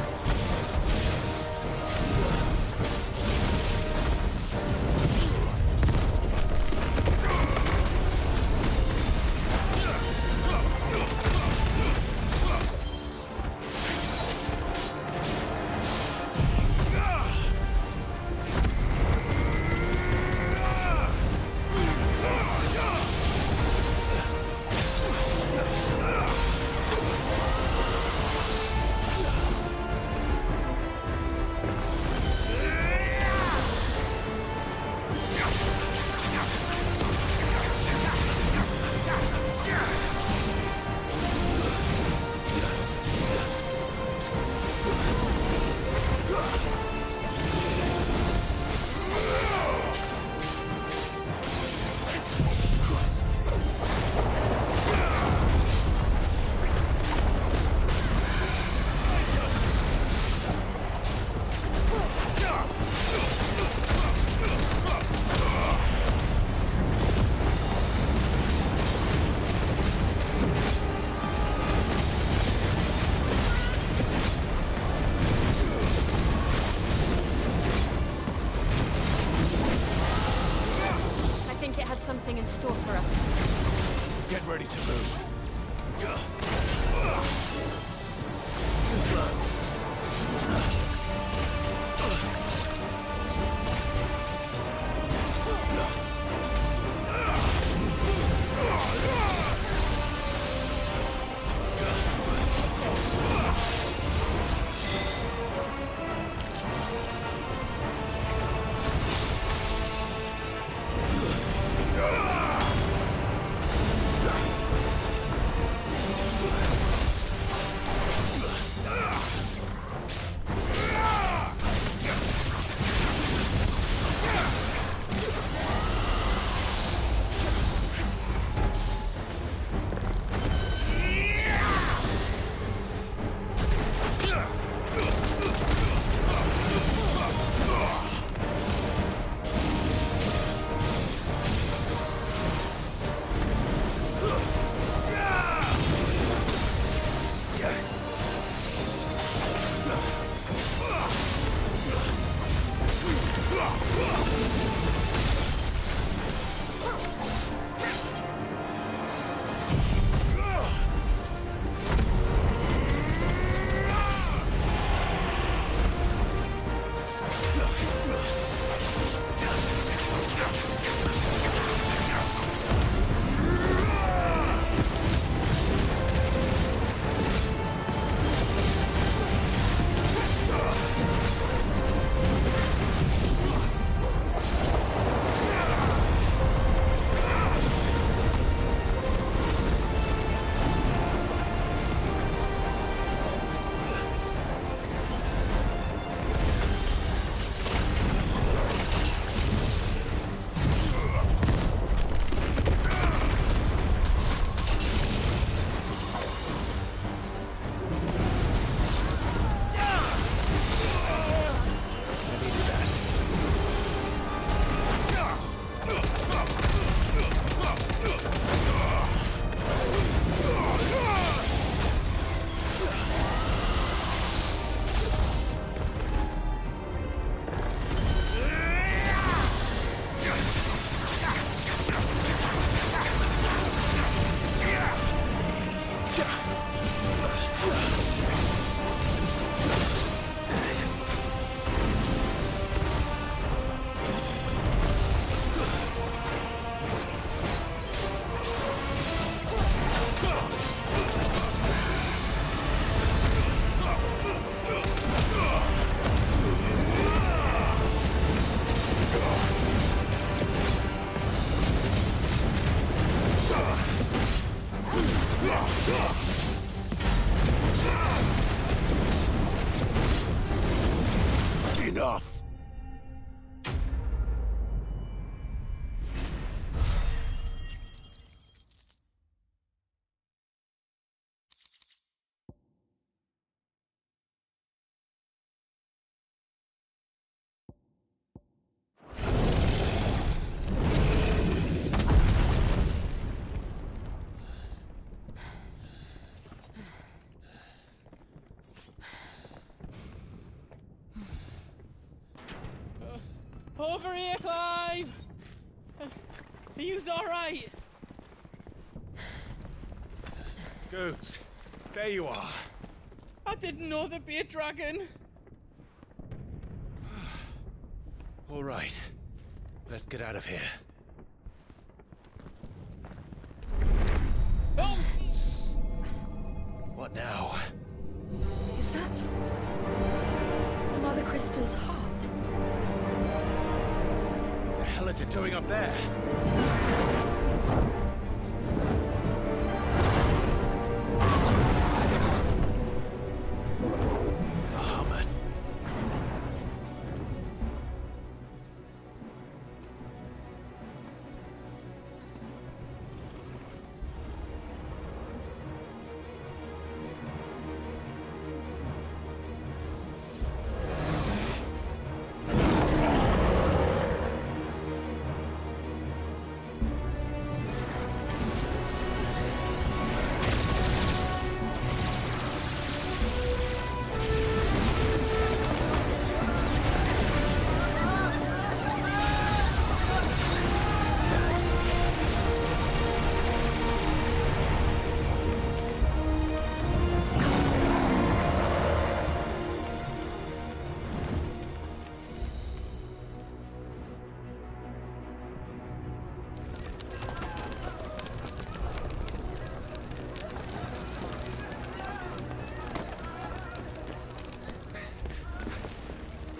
In store for us. Get ready to move. Too slow. Enough! Over here, Clive! Are you alright? Goods, there you are. I didn't know there'd be a dragon. All right, let's get out of here. Oh! What now? Is that Mothercrystals' heart? What the hell is it doing up there? Bahamut.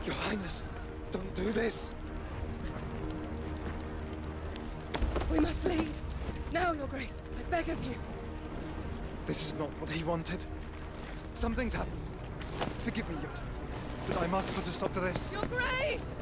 Your Highness, don't do this! We must leave. Now, Your Grace, I beg of you. This is not what he wanted. Something's happened. Forgive me, Yod, but I must put a stop to this. Your Grace!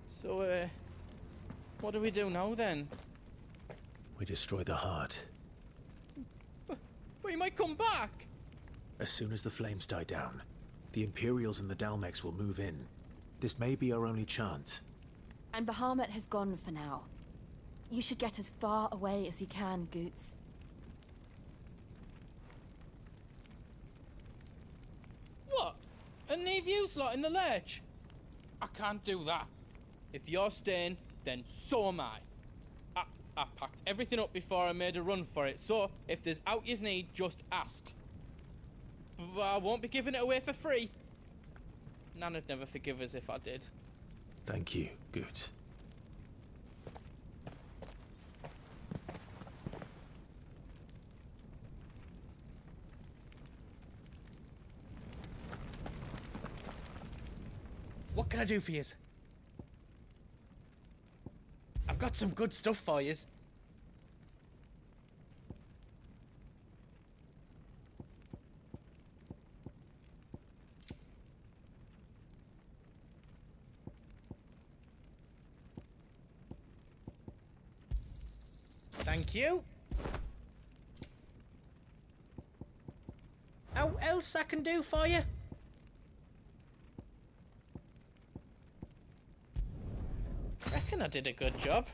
So, what do we do now then? We destroy the heart. But he might come back! As soon as the flames die down, the Imperials and the Dalmex will move in. This may be our only chance. And Bahamut has gone for now. You should get as far away as you can, Goots. What? And leave you lot in the lurch? I can't do that. If you're staying, then so am I. I packed everything up before I made a run for it, so if there's out yous need, just ask. But I won't be giving it away for free. Nan would never forgive us if I did. Thank you, Goot. What can I do for yous? I've got some good stuff for yous. Thank you. How else I can do for you? Reckon I did a good job.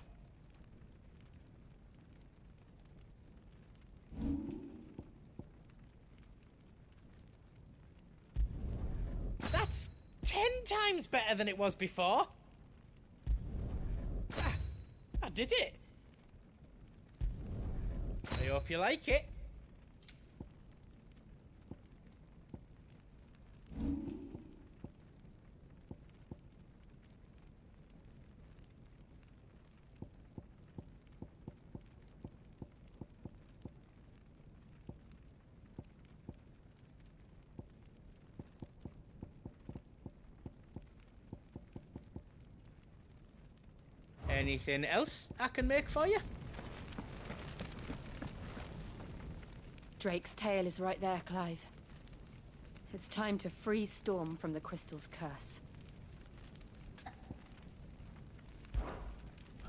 That's 10 times better than it was before. I did it. I hope you like it. Anything else I can make for you? Drake's tail is right there, Clive. It's time to free Storm from the crystal's curse.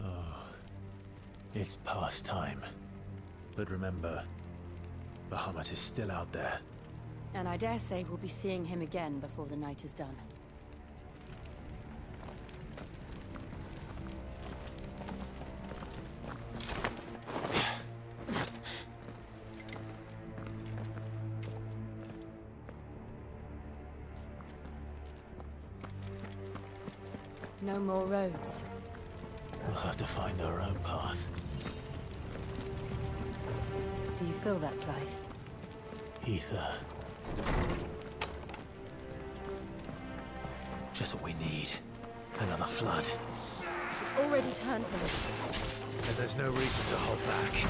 Oh, it's past time. But remember, Bahamut is still out there. And I dare say we'll be seeing him again before the night is done. No more roads. We'll have to find our own path. Do you feel that, Clive? Ether. Just what we need. Another flood. It's already turned blue. And there's no reason to hold back.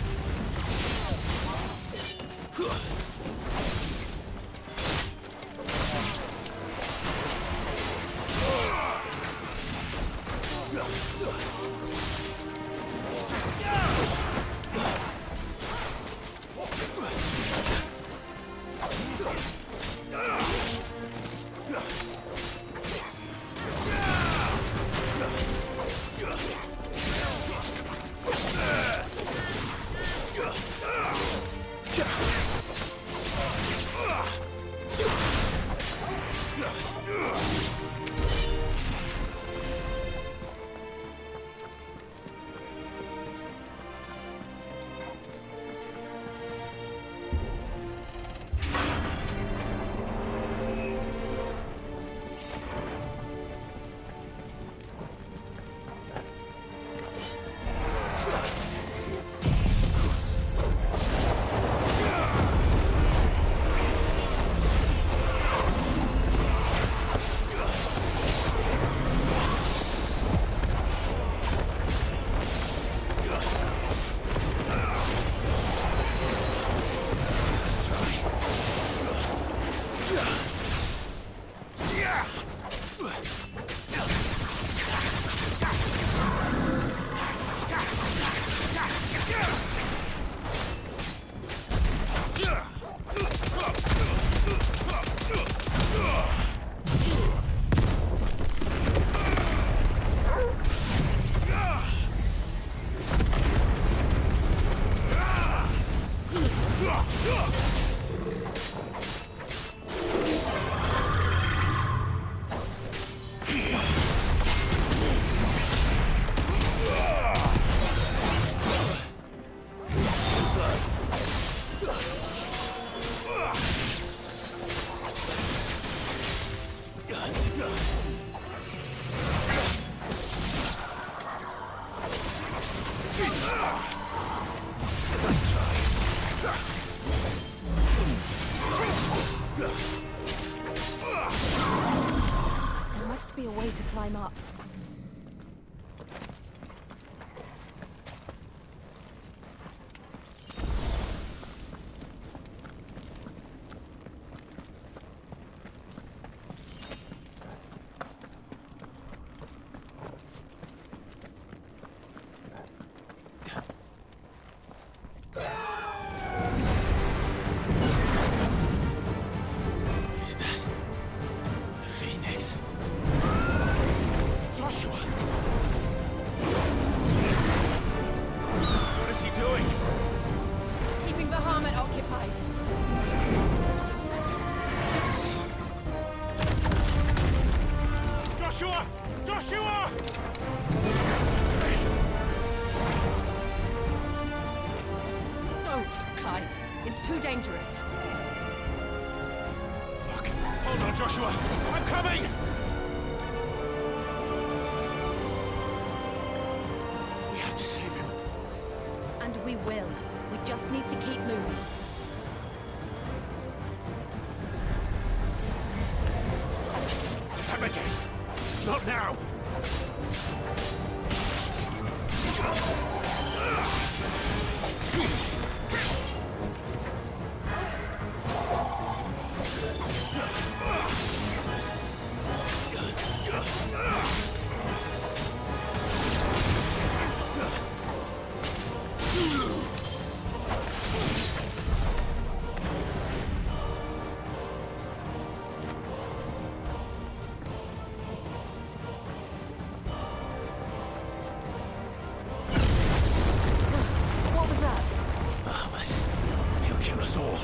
must be a way to climb up. Is that the Phoenix? Joshua! What is he doing? Keeping the Bahamut occupied. Joshua! Joshua! Don't, Clive. It's too dangerous. Fuck. Hold on, Joshua! I'm coming! We have to save him. And we will. We just need to keep moving. Come again! Not now! What was that? Bahamut. He'll kill us all.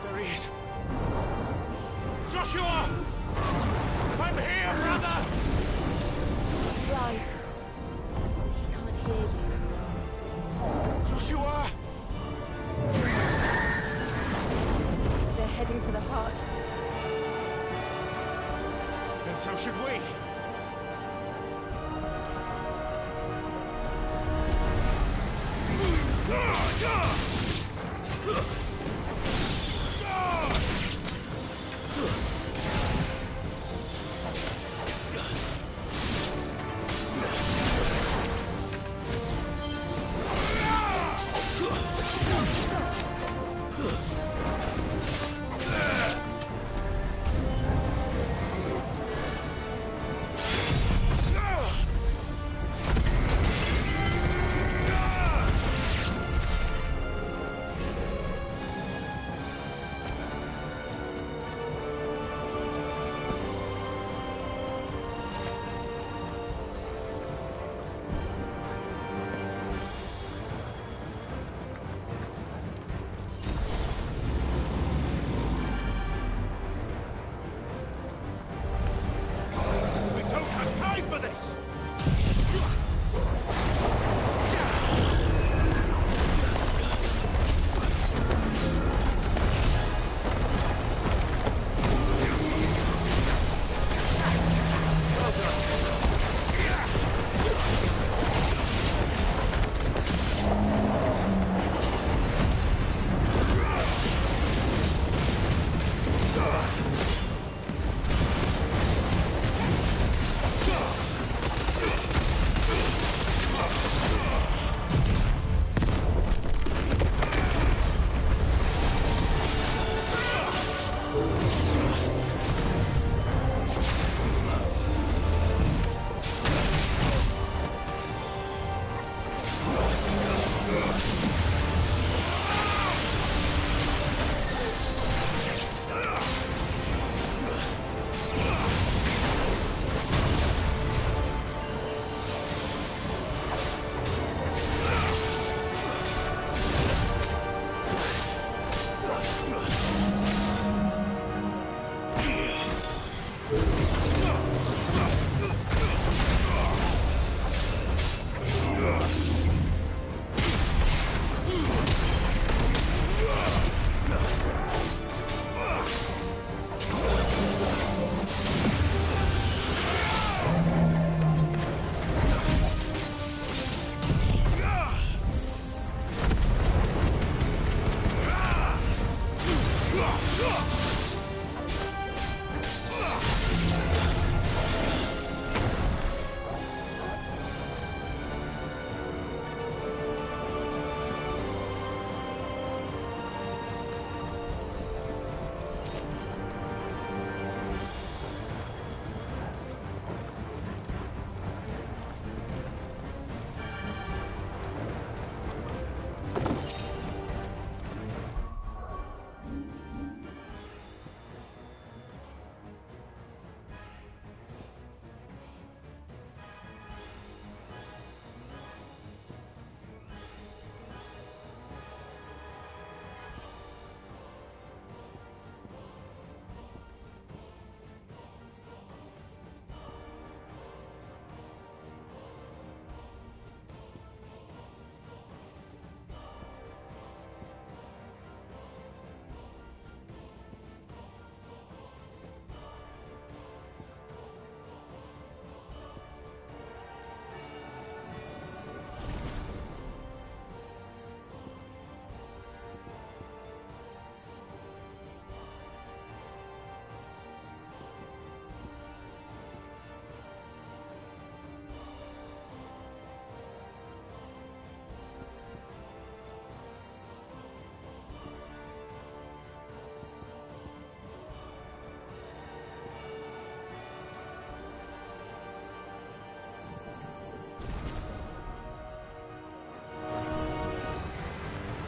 There he is. Joshua! I'm here, brother! Clive. He can't hear you. Joshua! They're heading for the heart. And so should we.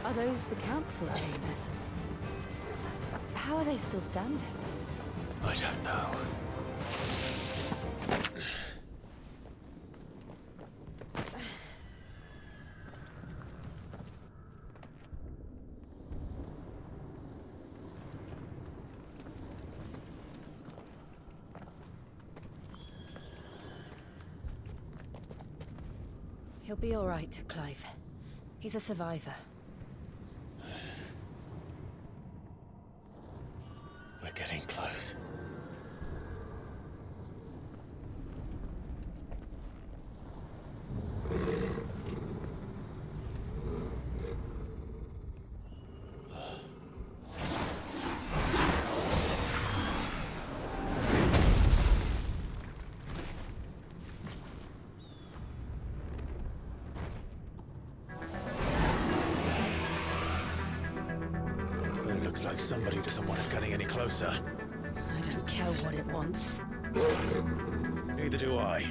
Are those the council chambers? How are they still standing? I don't know. He'll be all right, Clive. He's a survivor. We're getting close. Looks like somebody doesn't want us getting any closer. I don't care what it wants. Neither do I.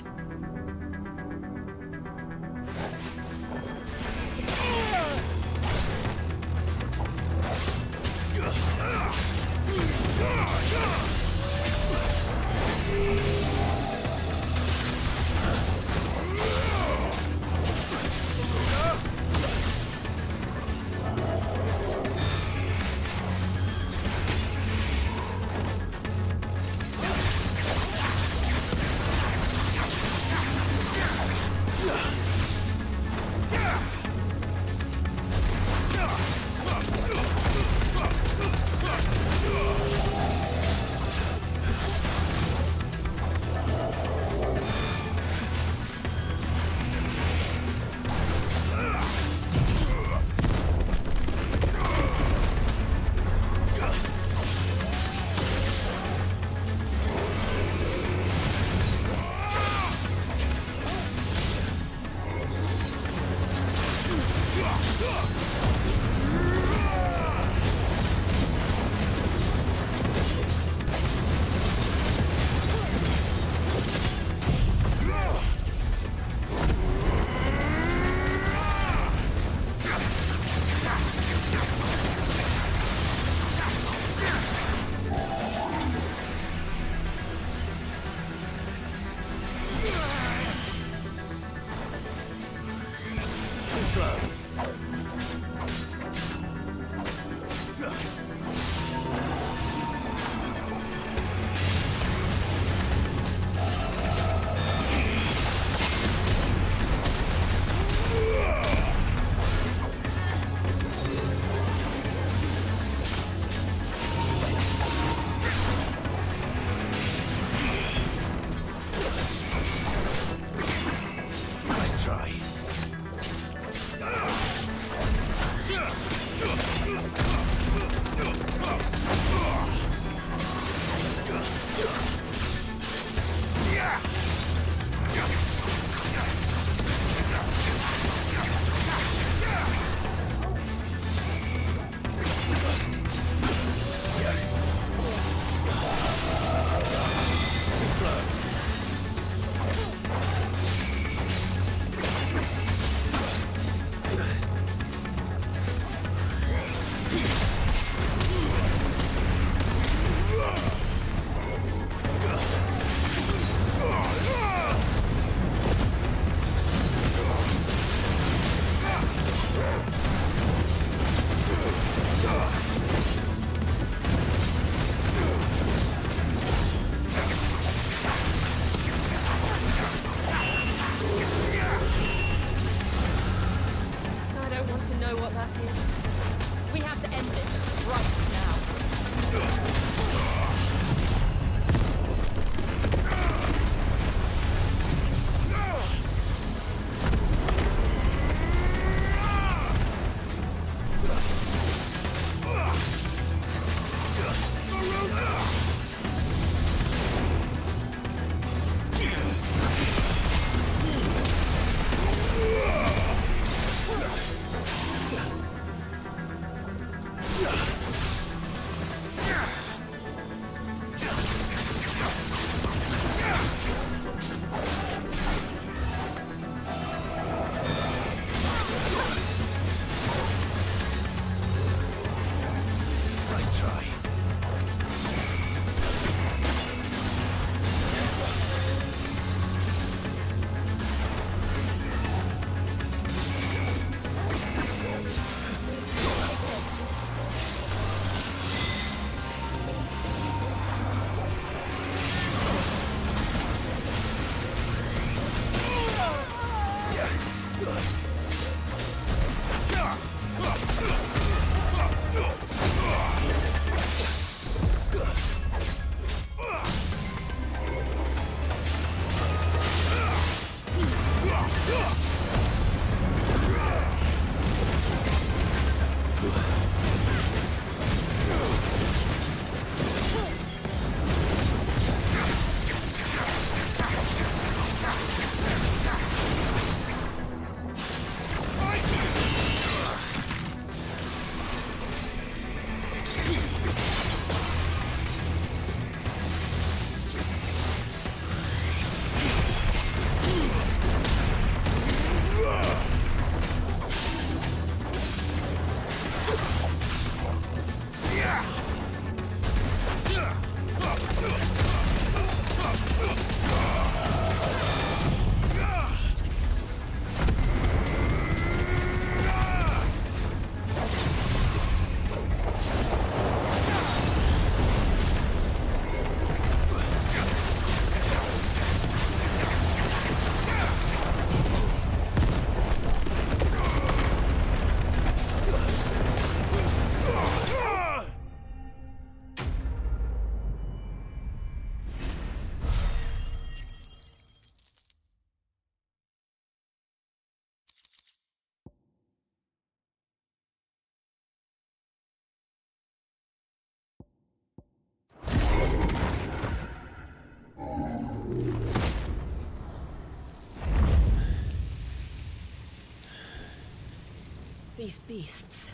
These beasts...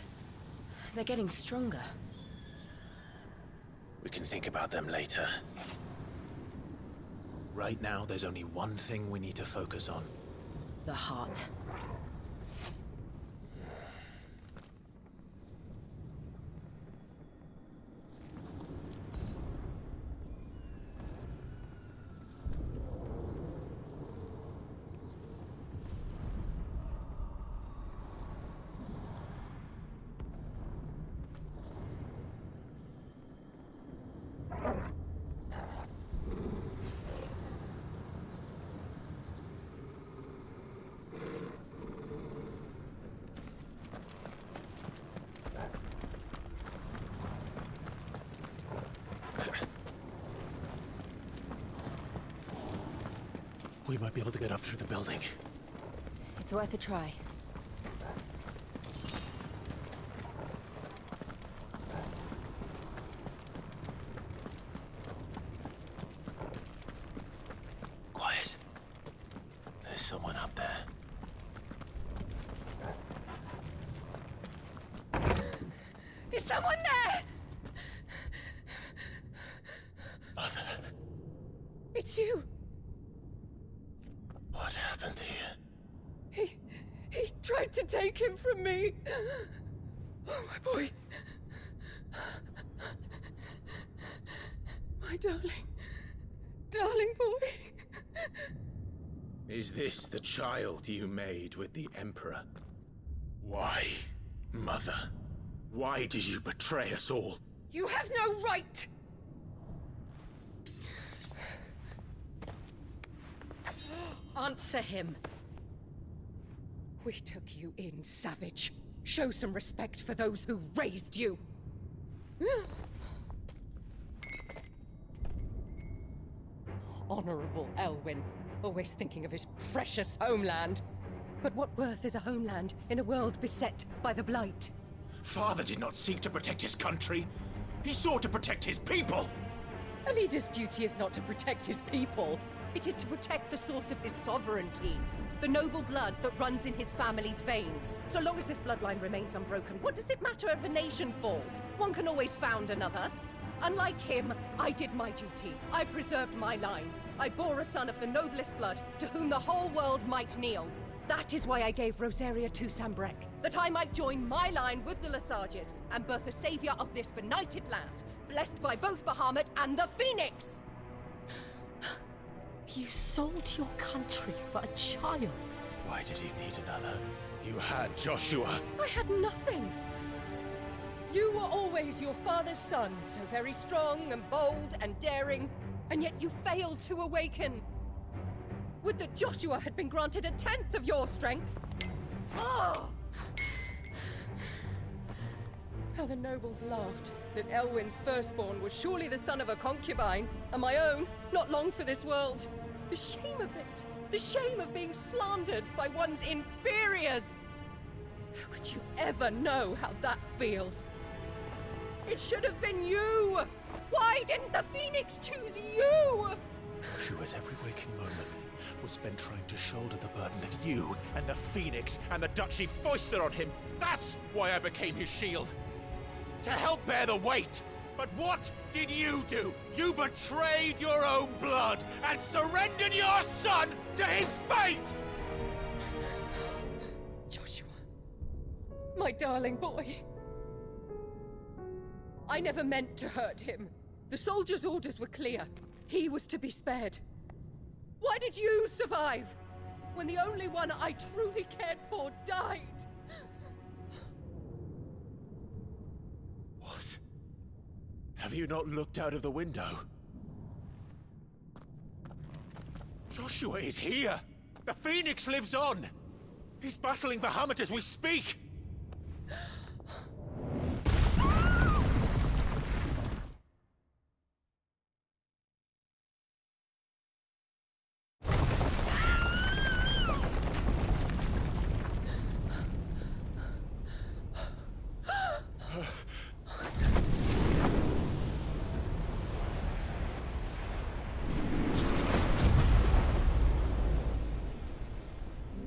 they're getting stronger. We can think about them later. Right now, there's only one thing we need to focus on. The heart. We might be able to get up through the building. It's worth a try. Quiet. There's someone up there. Is someone there? Mother. It's you. What happened here? He tried to take him from me. Oh, my boy. My darling boy. Is this the child you made with the Emperor? Why, Mother? Why did you betray us all? You have no right! Answer him. We took you in, savage. Show some respect for those who raised you. Honorable Elwyn, always thinking of his precious homeland. But what worth is a homeland in a world beset by the Blight? Father did not seek to protect his country. He sought to protect his people. A leader's duty is not to protect his people. It is to protect the source of his sovereignty. The noble blood that runs in his family's veins. So long as this bloodline remains unbroken, what does it matter if a nation falls? One can always found another. Unlike him, I did my duty. I preserved my line. I bore a son of the noblest blood, to whom the whole world might kneel. That is why I gave Rosaria to Sanbreque, that I might join my line with the Lesages and birth a savior of this benighted land, blessed by both Bahamut and the Phoenix! You sold your country for a child. Why did he need another? You had Joshua. I had nothing. You were always your father's son, so very strong and bold and daring, and yet you failed to awaken. Would that Joshua had been granted 1/10 of your strength? Oh! How the nobles laughed that Elwyn's firstborn was surely the son of a concubine, and my own, not long for this world. The shame of it! The shame of being slandered by one's inferiors! How could you ever know how that feels? It should have been you! Why didn't the Phoenix choose you? Joshua's every waking moment was spent trying to shoulder the burden that you and the Phoenix and the Duchy foisted on him. That's why I became his shield. To help bear the weight. But what did you do? You betrayed your own blood and surrendered your son to his fate! Joshua, my darling boy. I never meant to hurt him. The soldiers' orders were clear. He was to be spared. Why did you survive when the only one I truly cared for died? What? Have you not looked out of the window? Joshua is here! The Phoenix lives on! He's battling Bahamut as we speak!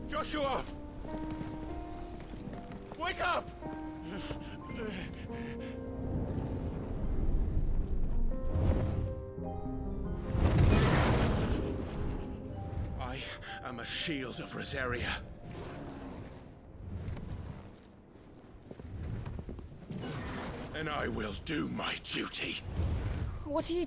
Joshua! Wake up! I am a shield of Rosaria. And I will do my duty. What are you...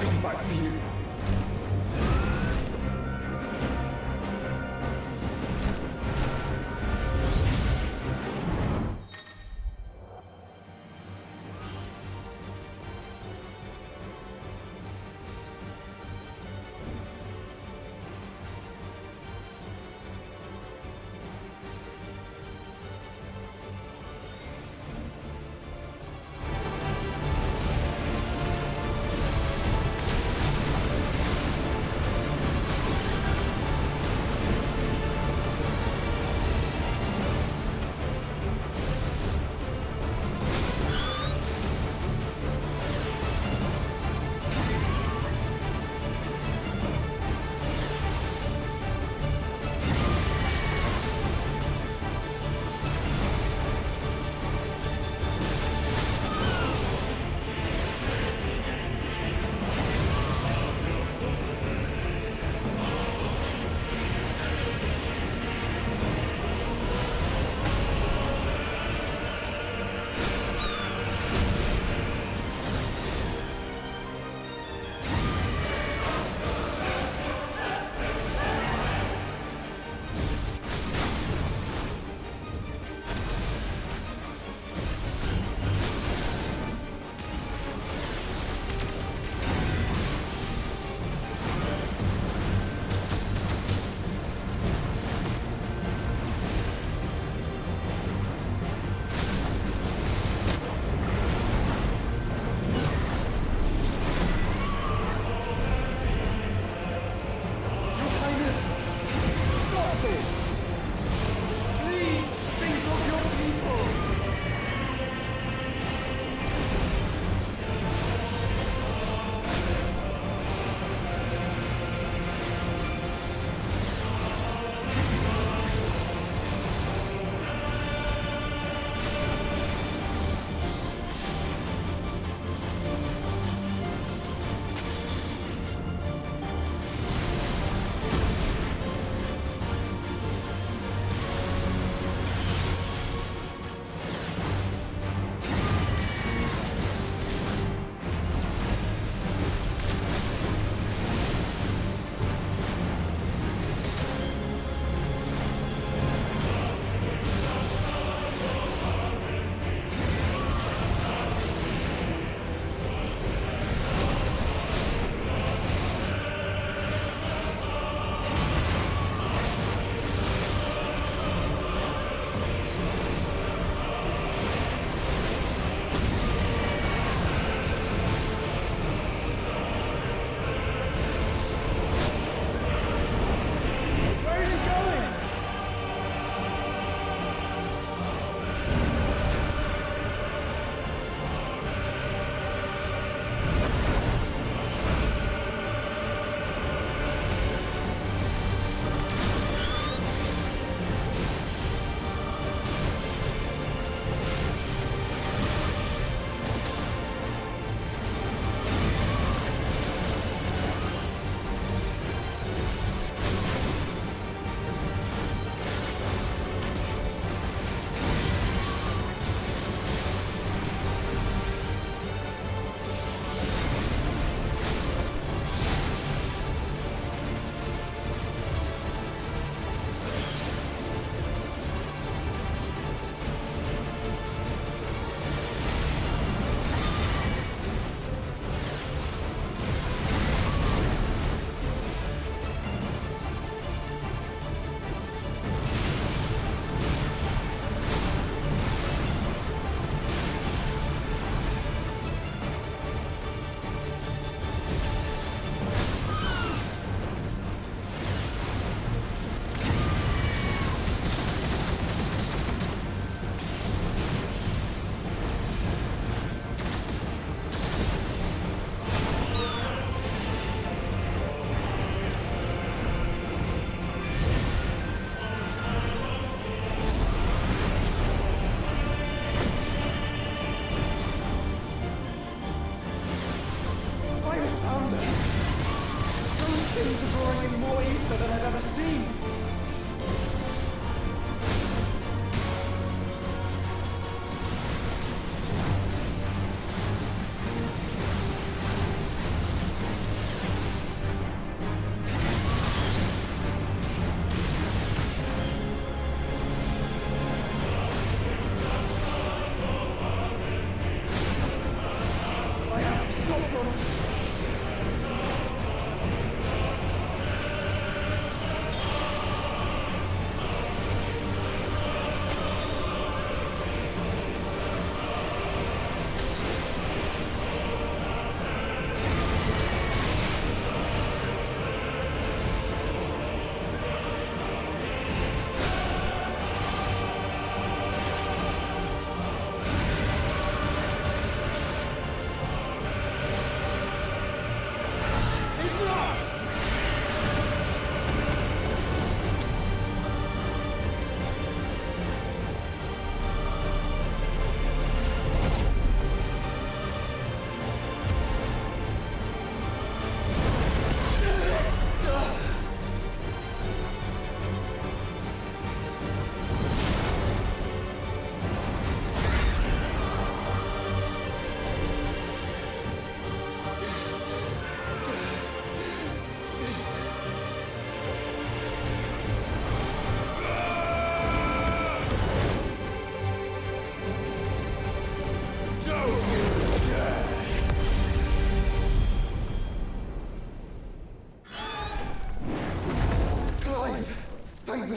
come back for you.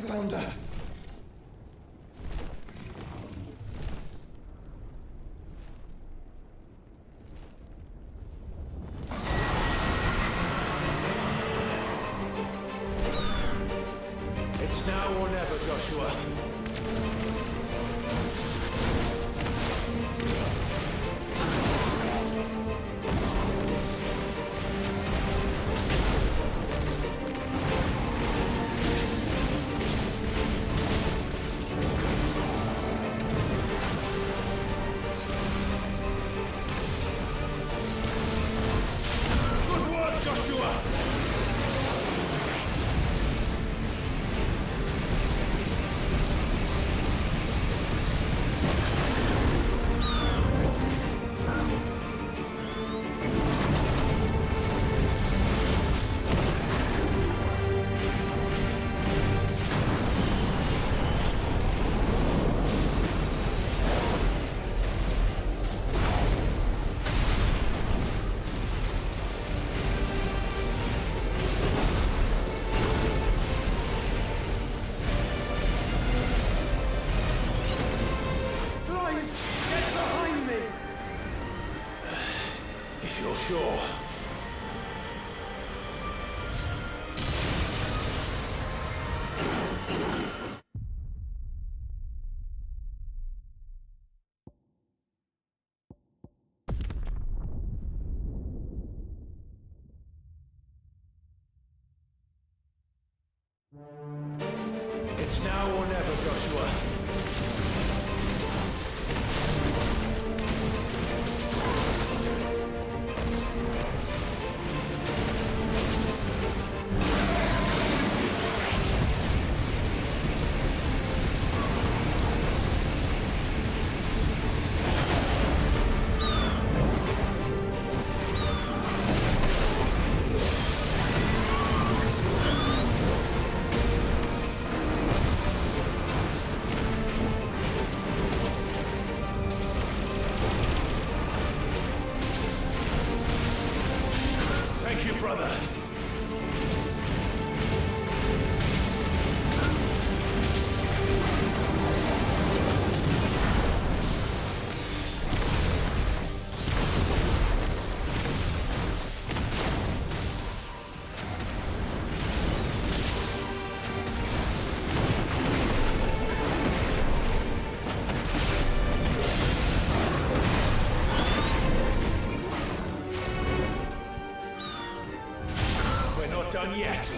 found her. It's now or never, Joshua. Good work, Joshua! Sure. It's now or never, Joshua. Thank you, brother. Done yet.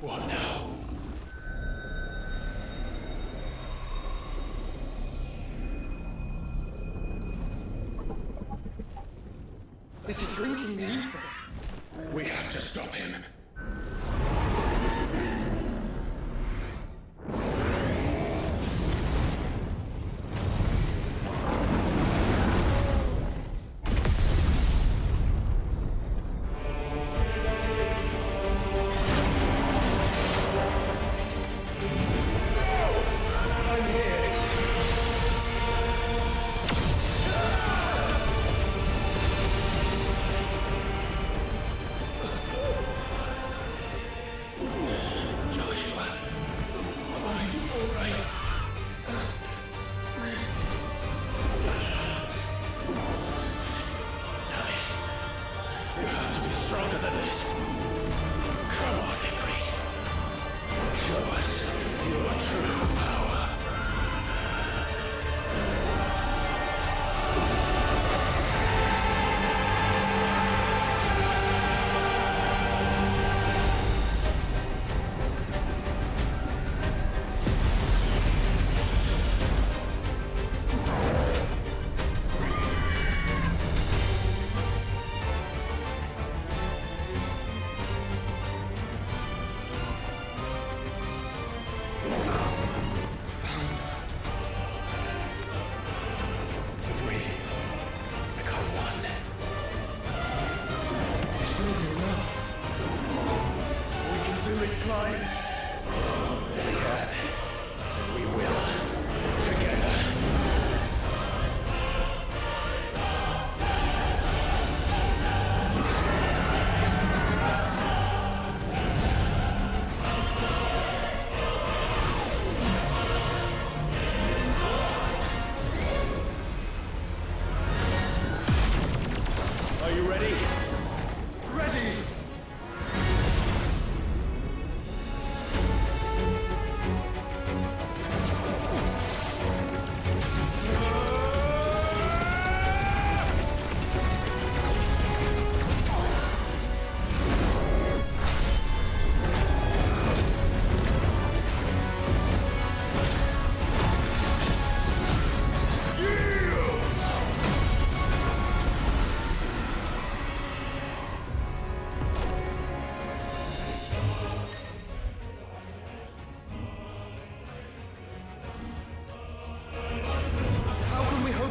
What now? This is drinking the ether. We have to stop him.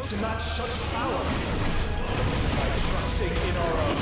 To match such power by trusting in our own.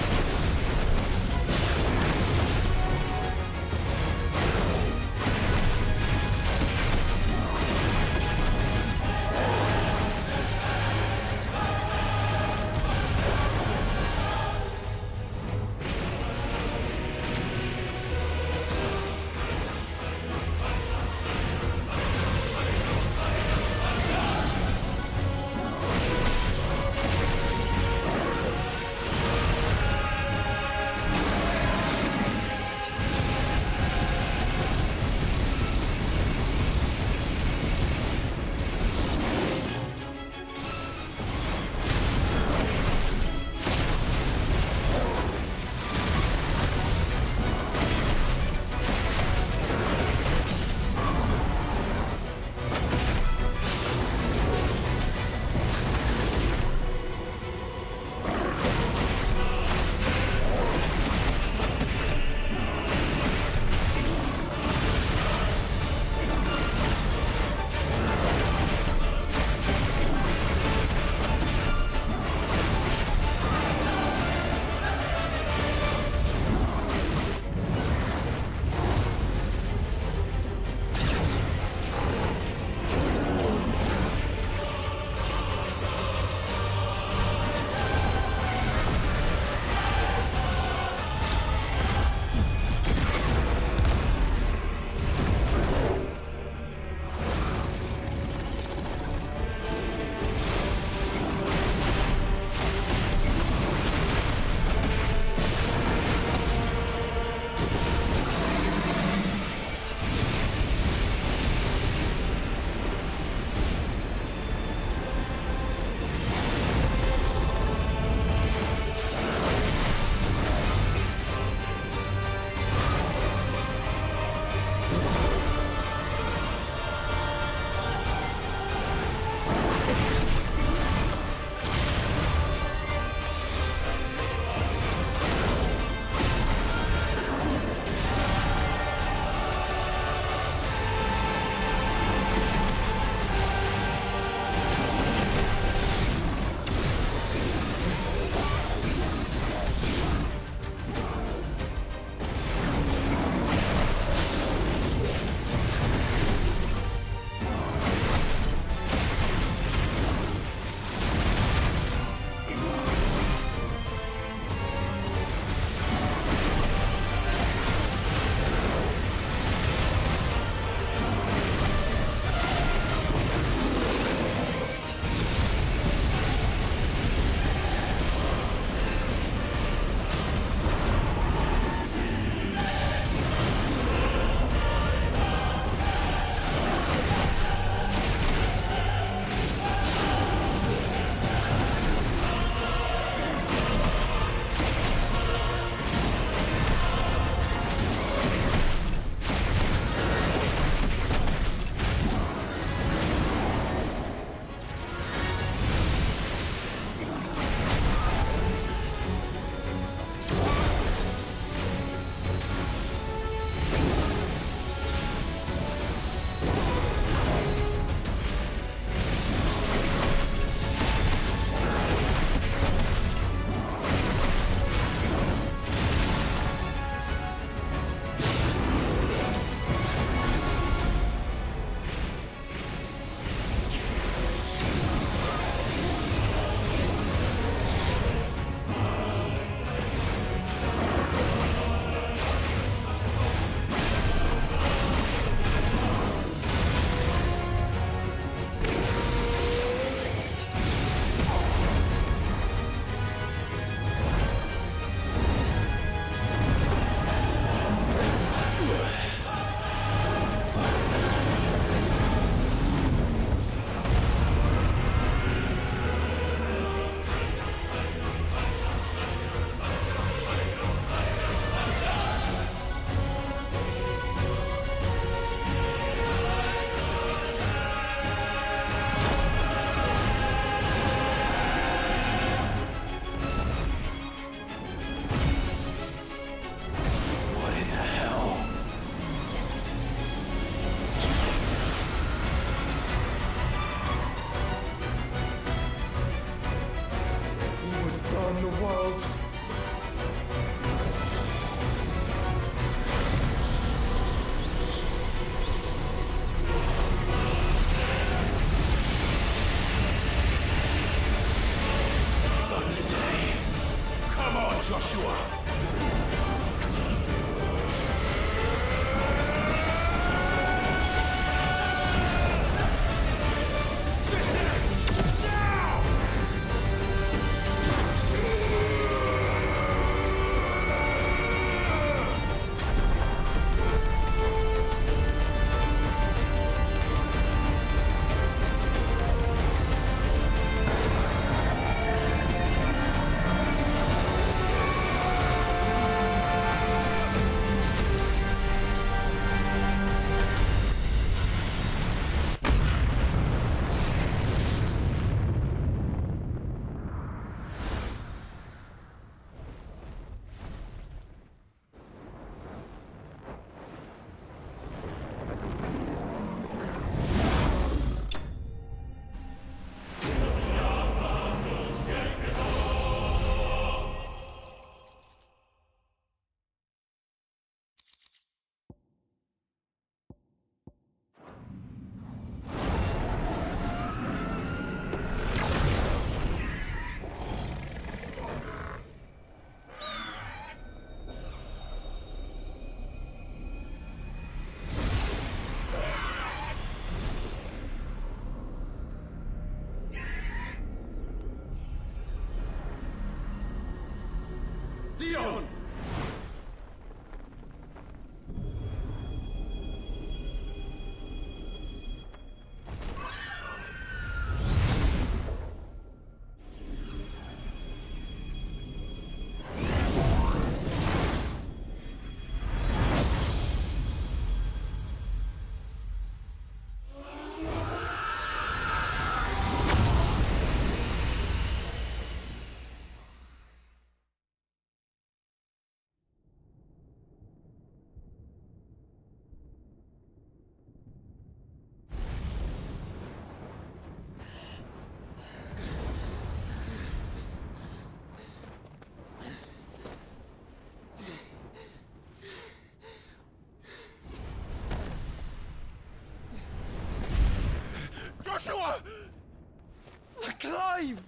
alive!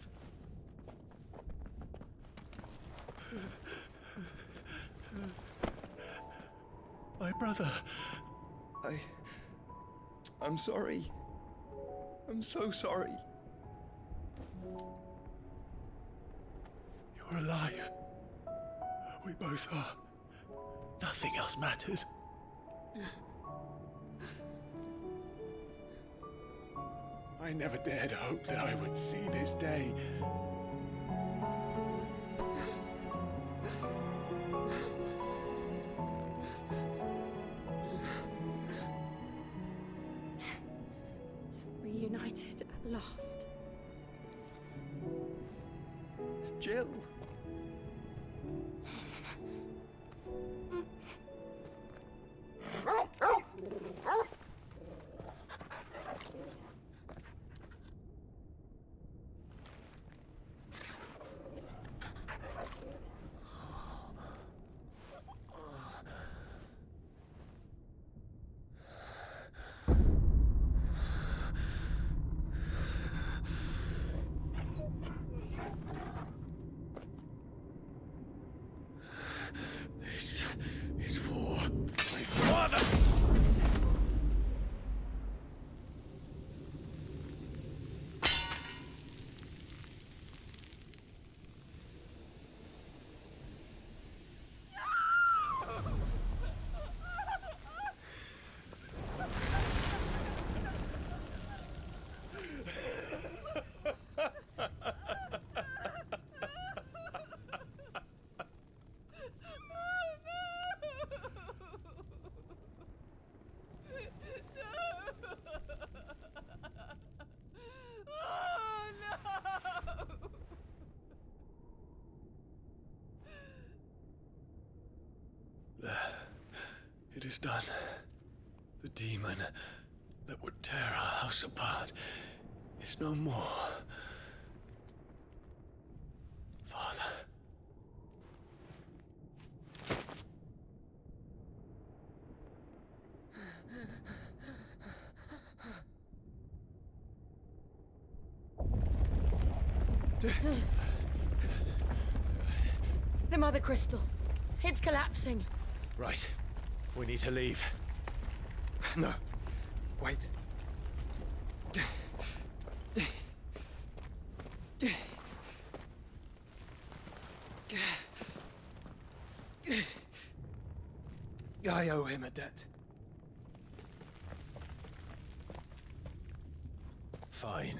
My brother. I'm sorry. I'm so sorry. You're alive. We both are. Nothing else matters. I never dared hope that I would see this day. Reunited at last. Jill. This is for my father! It is done. The demon that would tear our house apart is no more. Father. The Mother Crystal. It's collapsing. Right. We need to leave. No. Wait. I owe him a debt. Fine.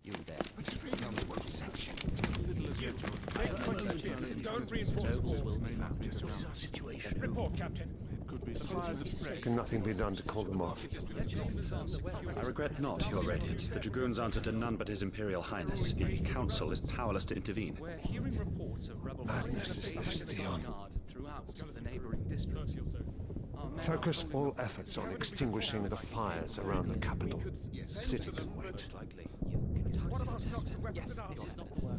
You there. Don't reinforce the walls. Report, Captain. Can nothing be done to call them off? I regret not, Your Radiance. The Dragoons answer to none but His Imperial Highness. The Council is powerless to intervene. We're hearing reports of rebel Madness is this, Dion. throughout the neighboring districts. Focus all efforts on extinguishing the fires around the capital. The city can wait.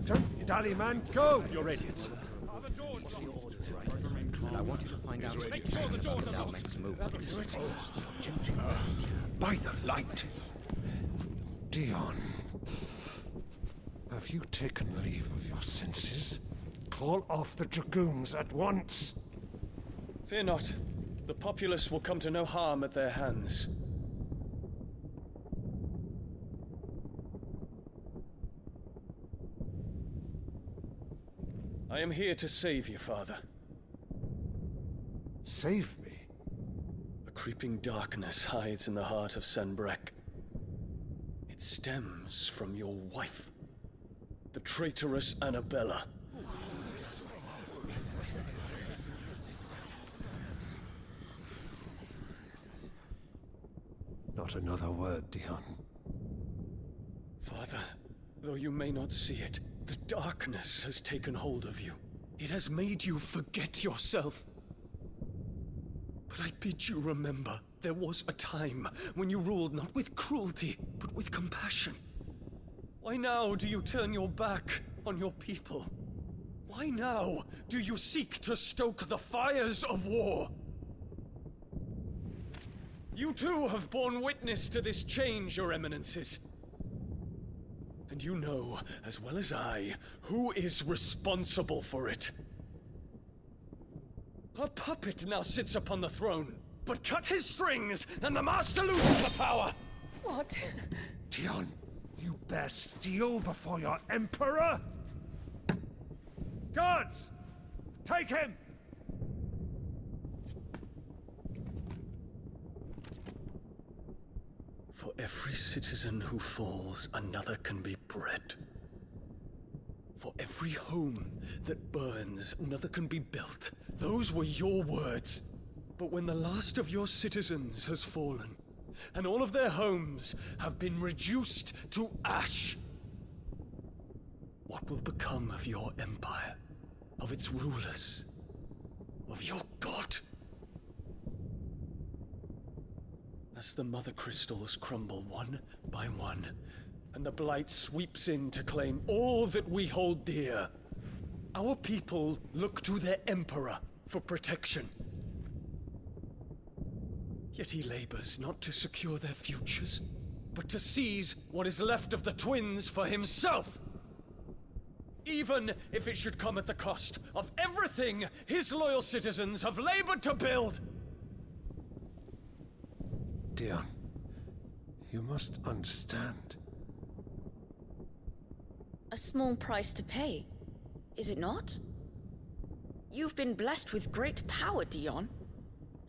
Don't dally, man, go! Your Radiance. And I want you to find out Make sure the doors are locked. Dalmec's movements. By the light! Dion, have you taken leave of your senses? Call off the Dragoons at once! Fear not. The populace will come to no harm at their hands. I am here to save you, Father. Save me? A creeping darkness hides in the heart of Sanbrek. It stems from your wife, the traitorous Annabella. Not another word, Dion. Father, though you may not see it, the darkness has taken hold of you. It has made you forget yourself. But I bid you remember, there was a time when you ruled not with cruelty, but with compassion. Why now do you turn your back on your people? Why now do you seek to stoke the fires of war? You too have borne witness to this change, Your Eminences. And you know, as well as I, who is responsible for it. A puppet now sits upon the throne, but cut his strings, and the master loses the power! What? Dion, you bear steel before your emperor? Guards! Take him! For every citizen who falls, another can be bred. For every home that burns, another can be built. Those were your words. But when the last of your citizens has fallen, and all of their homes have been reduced to ash, what will become of your empire, of its rulers, of your god? As the Mothercrystals crumble one by one, and the Blight sweeps in to claim all that we hold dear, our people look to their Emperor for protection. Yet he labors not to secure their futures, but to seize what is left of the twins for himself! Even if it should come at the cost of everything his loyal citizens have labored to build! Dion, you must understand. A small price to pay, is it not? You've been blessed with great power, Dion.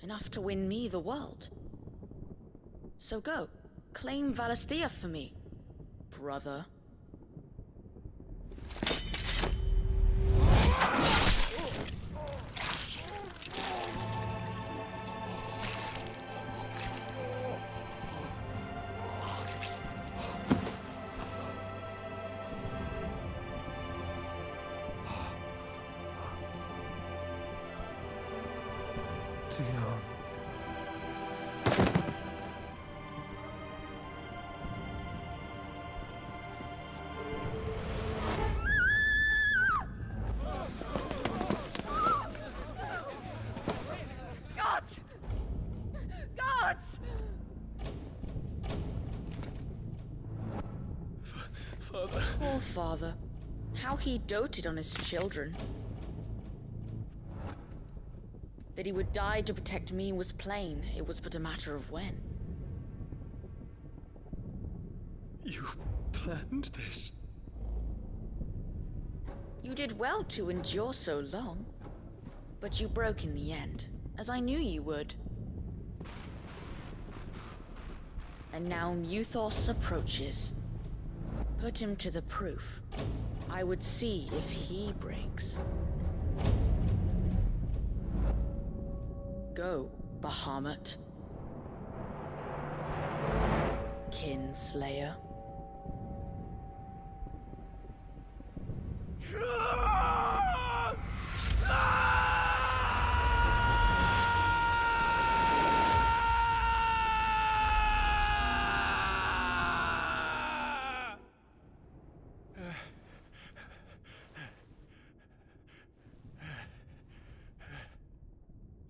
Enough to win me the world. So go, claim Valisthea for me, brother. Poor father. How he doted on his children. That he would die to protect me was plain. It was but a matter of when. You planned this? You did well to endure so long. But you broke in the end, as I knew you would. And now Muthos approaches. Put him to the proof. I would see if he breaks. Go, Bahamut. Kinslayer.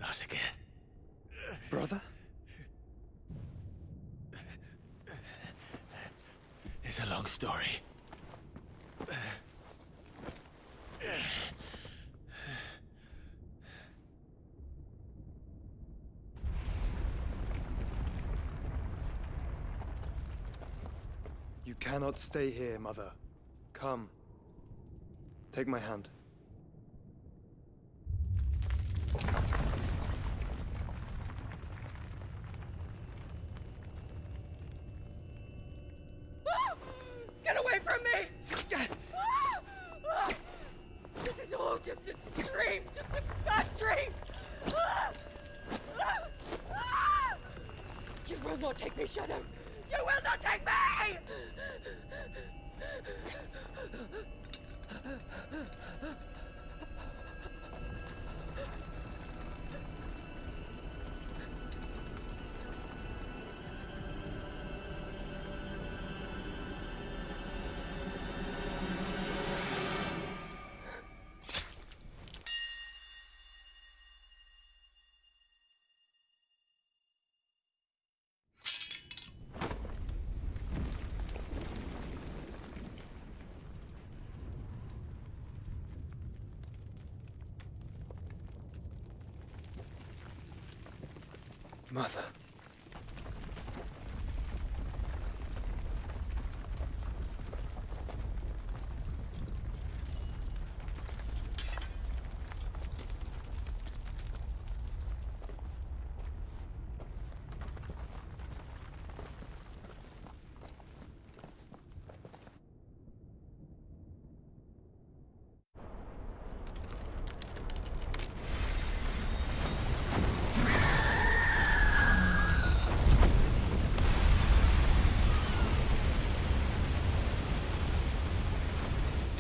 Not again. Brother? It's a long story. You cannot stay here, Mother. Come. Take my hand. Get away from me! This is all just a dream, just a bad dream! You will not take me, Shadow! You will not take me! Mother.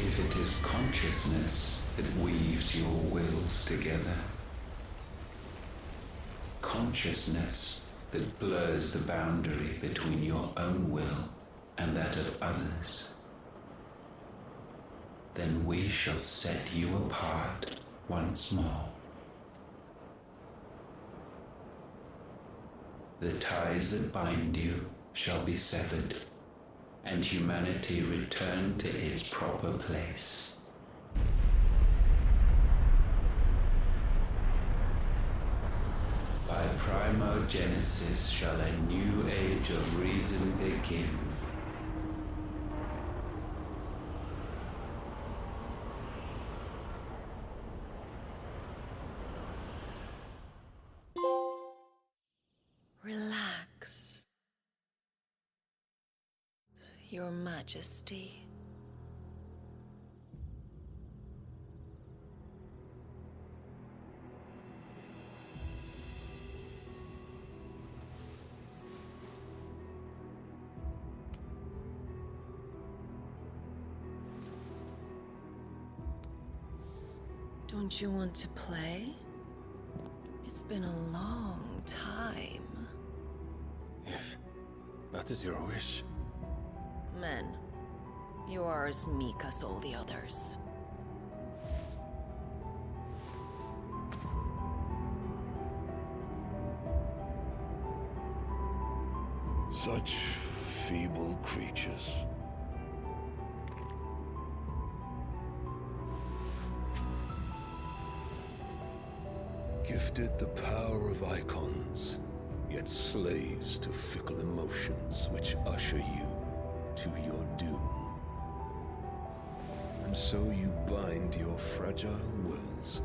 If it is consciousness that weaves your wills together, consciousness that blurs the boundary between your own will and that of others, then we shall set you apart once more. The ties that bind you shall be severed, and humanity return to its proper place. By primogenesis shall a new age of reason begin. Relax, Your Majesty. Don't you want to play? It's been a long time. If that is your wish. Men, you are as meek as all the others. Such feeble creatures. Gifted the power of Eikons, yet slaves to fickle emotions which usher you to your doom. And so you bind your fragile wills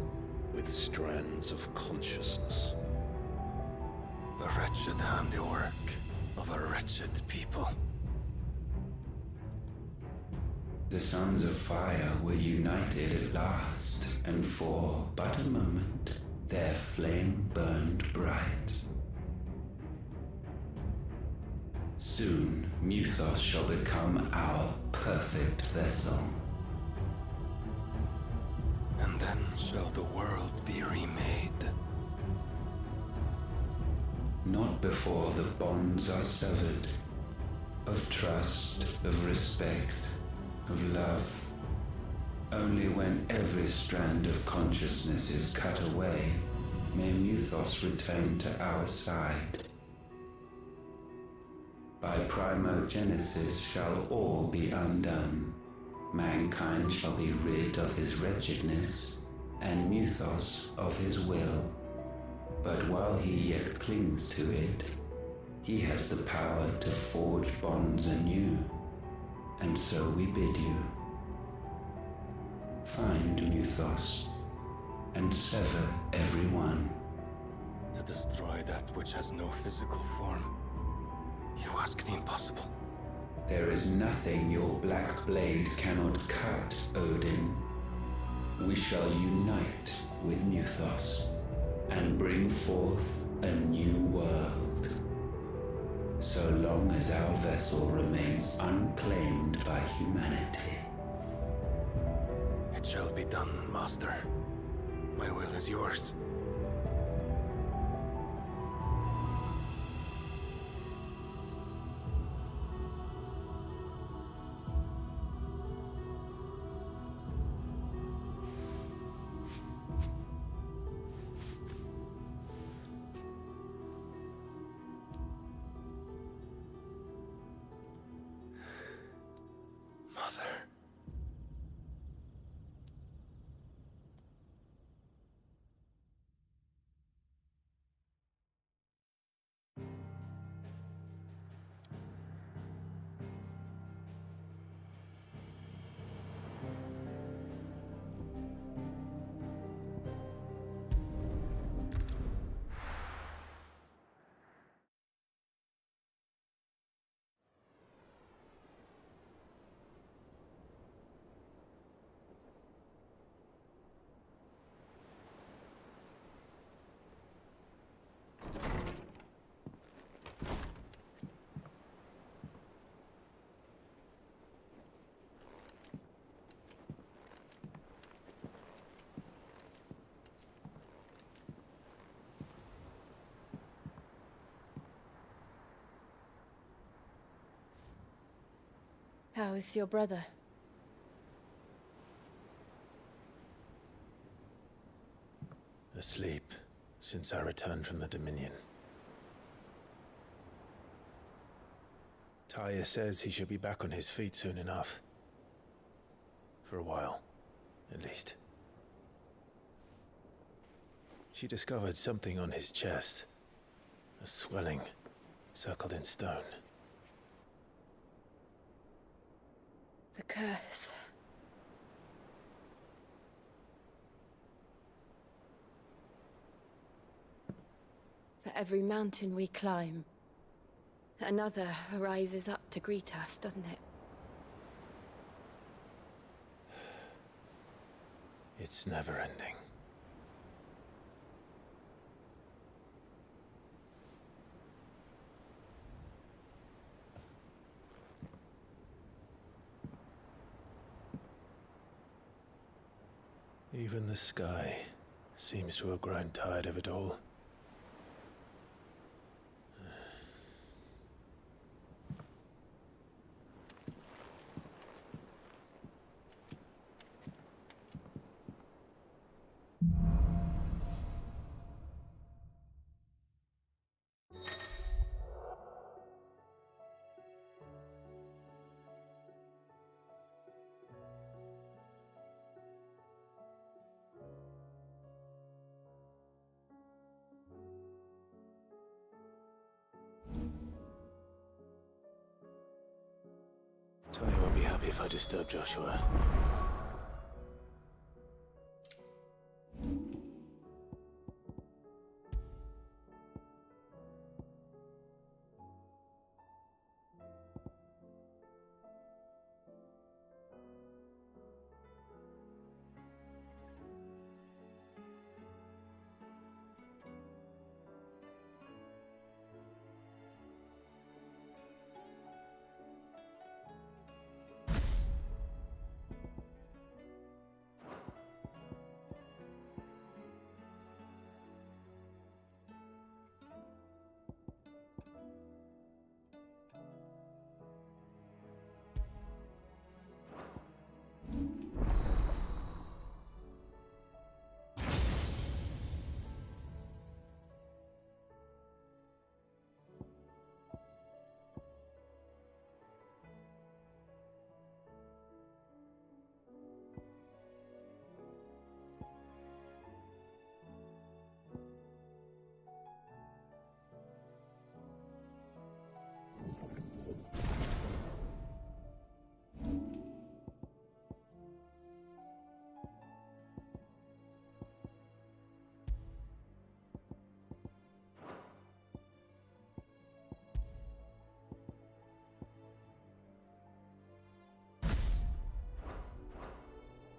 with strands of consciousness. The wretched handiwork of a wretched people. The Sons of Fire were united at last, and for but a moment, their flame burned bright. Soon, Mythos shall become our perfect vessel. And then shall the world be remade. Not before the bonds are severed, of trust, of respect, of love. Only when every strand of consciousness is cut away, may Mythos return to our side. By primogenesis shall all be undone. Mankind shall be rid of his wretchedness, and Mythos of his will. But while he yet clings to it, he has the power to forge bonds anew. And so we bid you, find Mythos, and sever every one. To destroy that which has no physical form. You ask the impossible. There is nothing your black blade cannot cut, Odin. We shall unite with Mythos, and bring forth a new world. So long as our vessel remains unclaimed by humanity. It shall be done, Master. My will is yours. Mother. How is your brother? Asleep since I returned from the Dominion. Taya says he should be back on his feet soon enough. For a while, at least. She discovered something on his chest. A swelling, circled in stone. The curse. For every mountain we climb, another rises up to greet us, doesn't it? It's never ending. Even the sky seems to have grown tired of it all. Tony won't be happy if I disturb Joshua.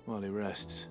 While he rests,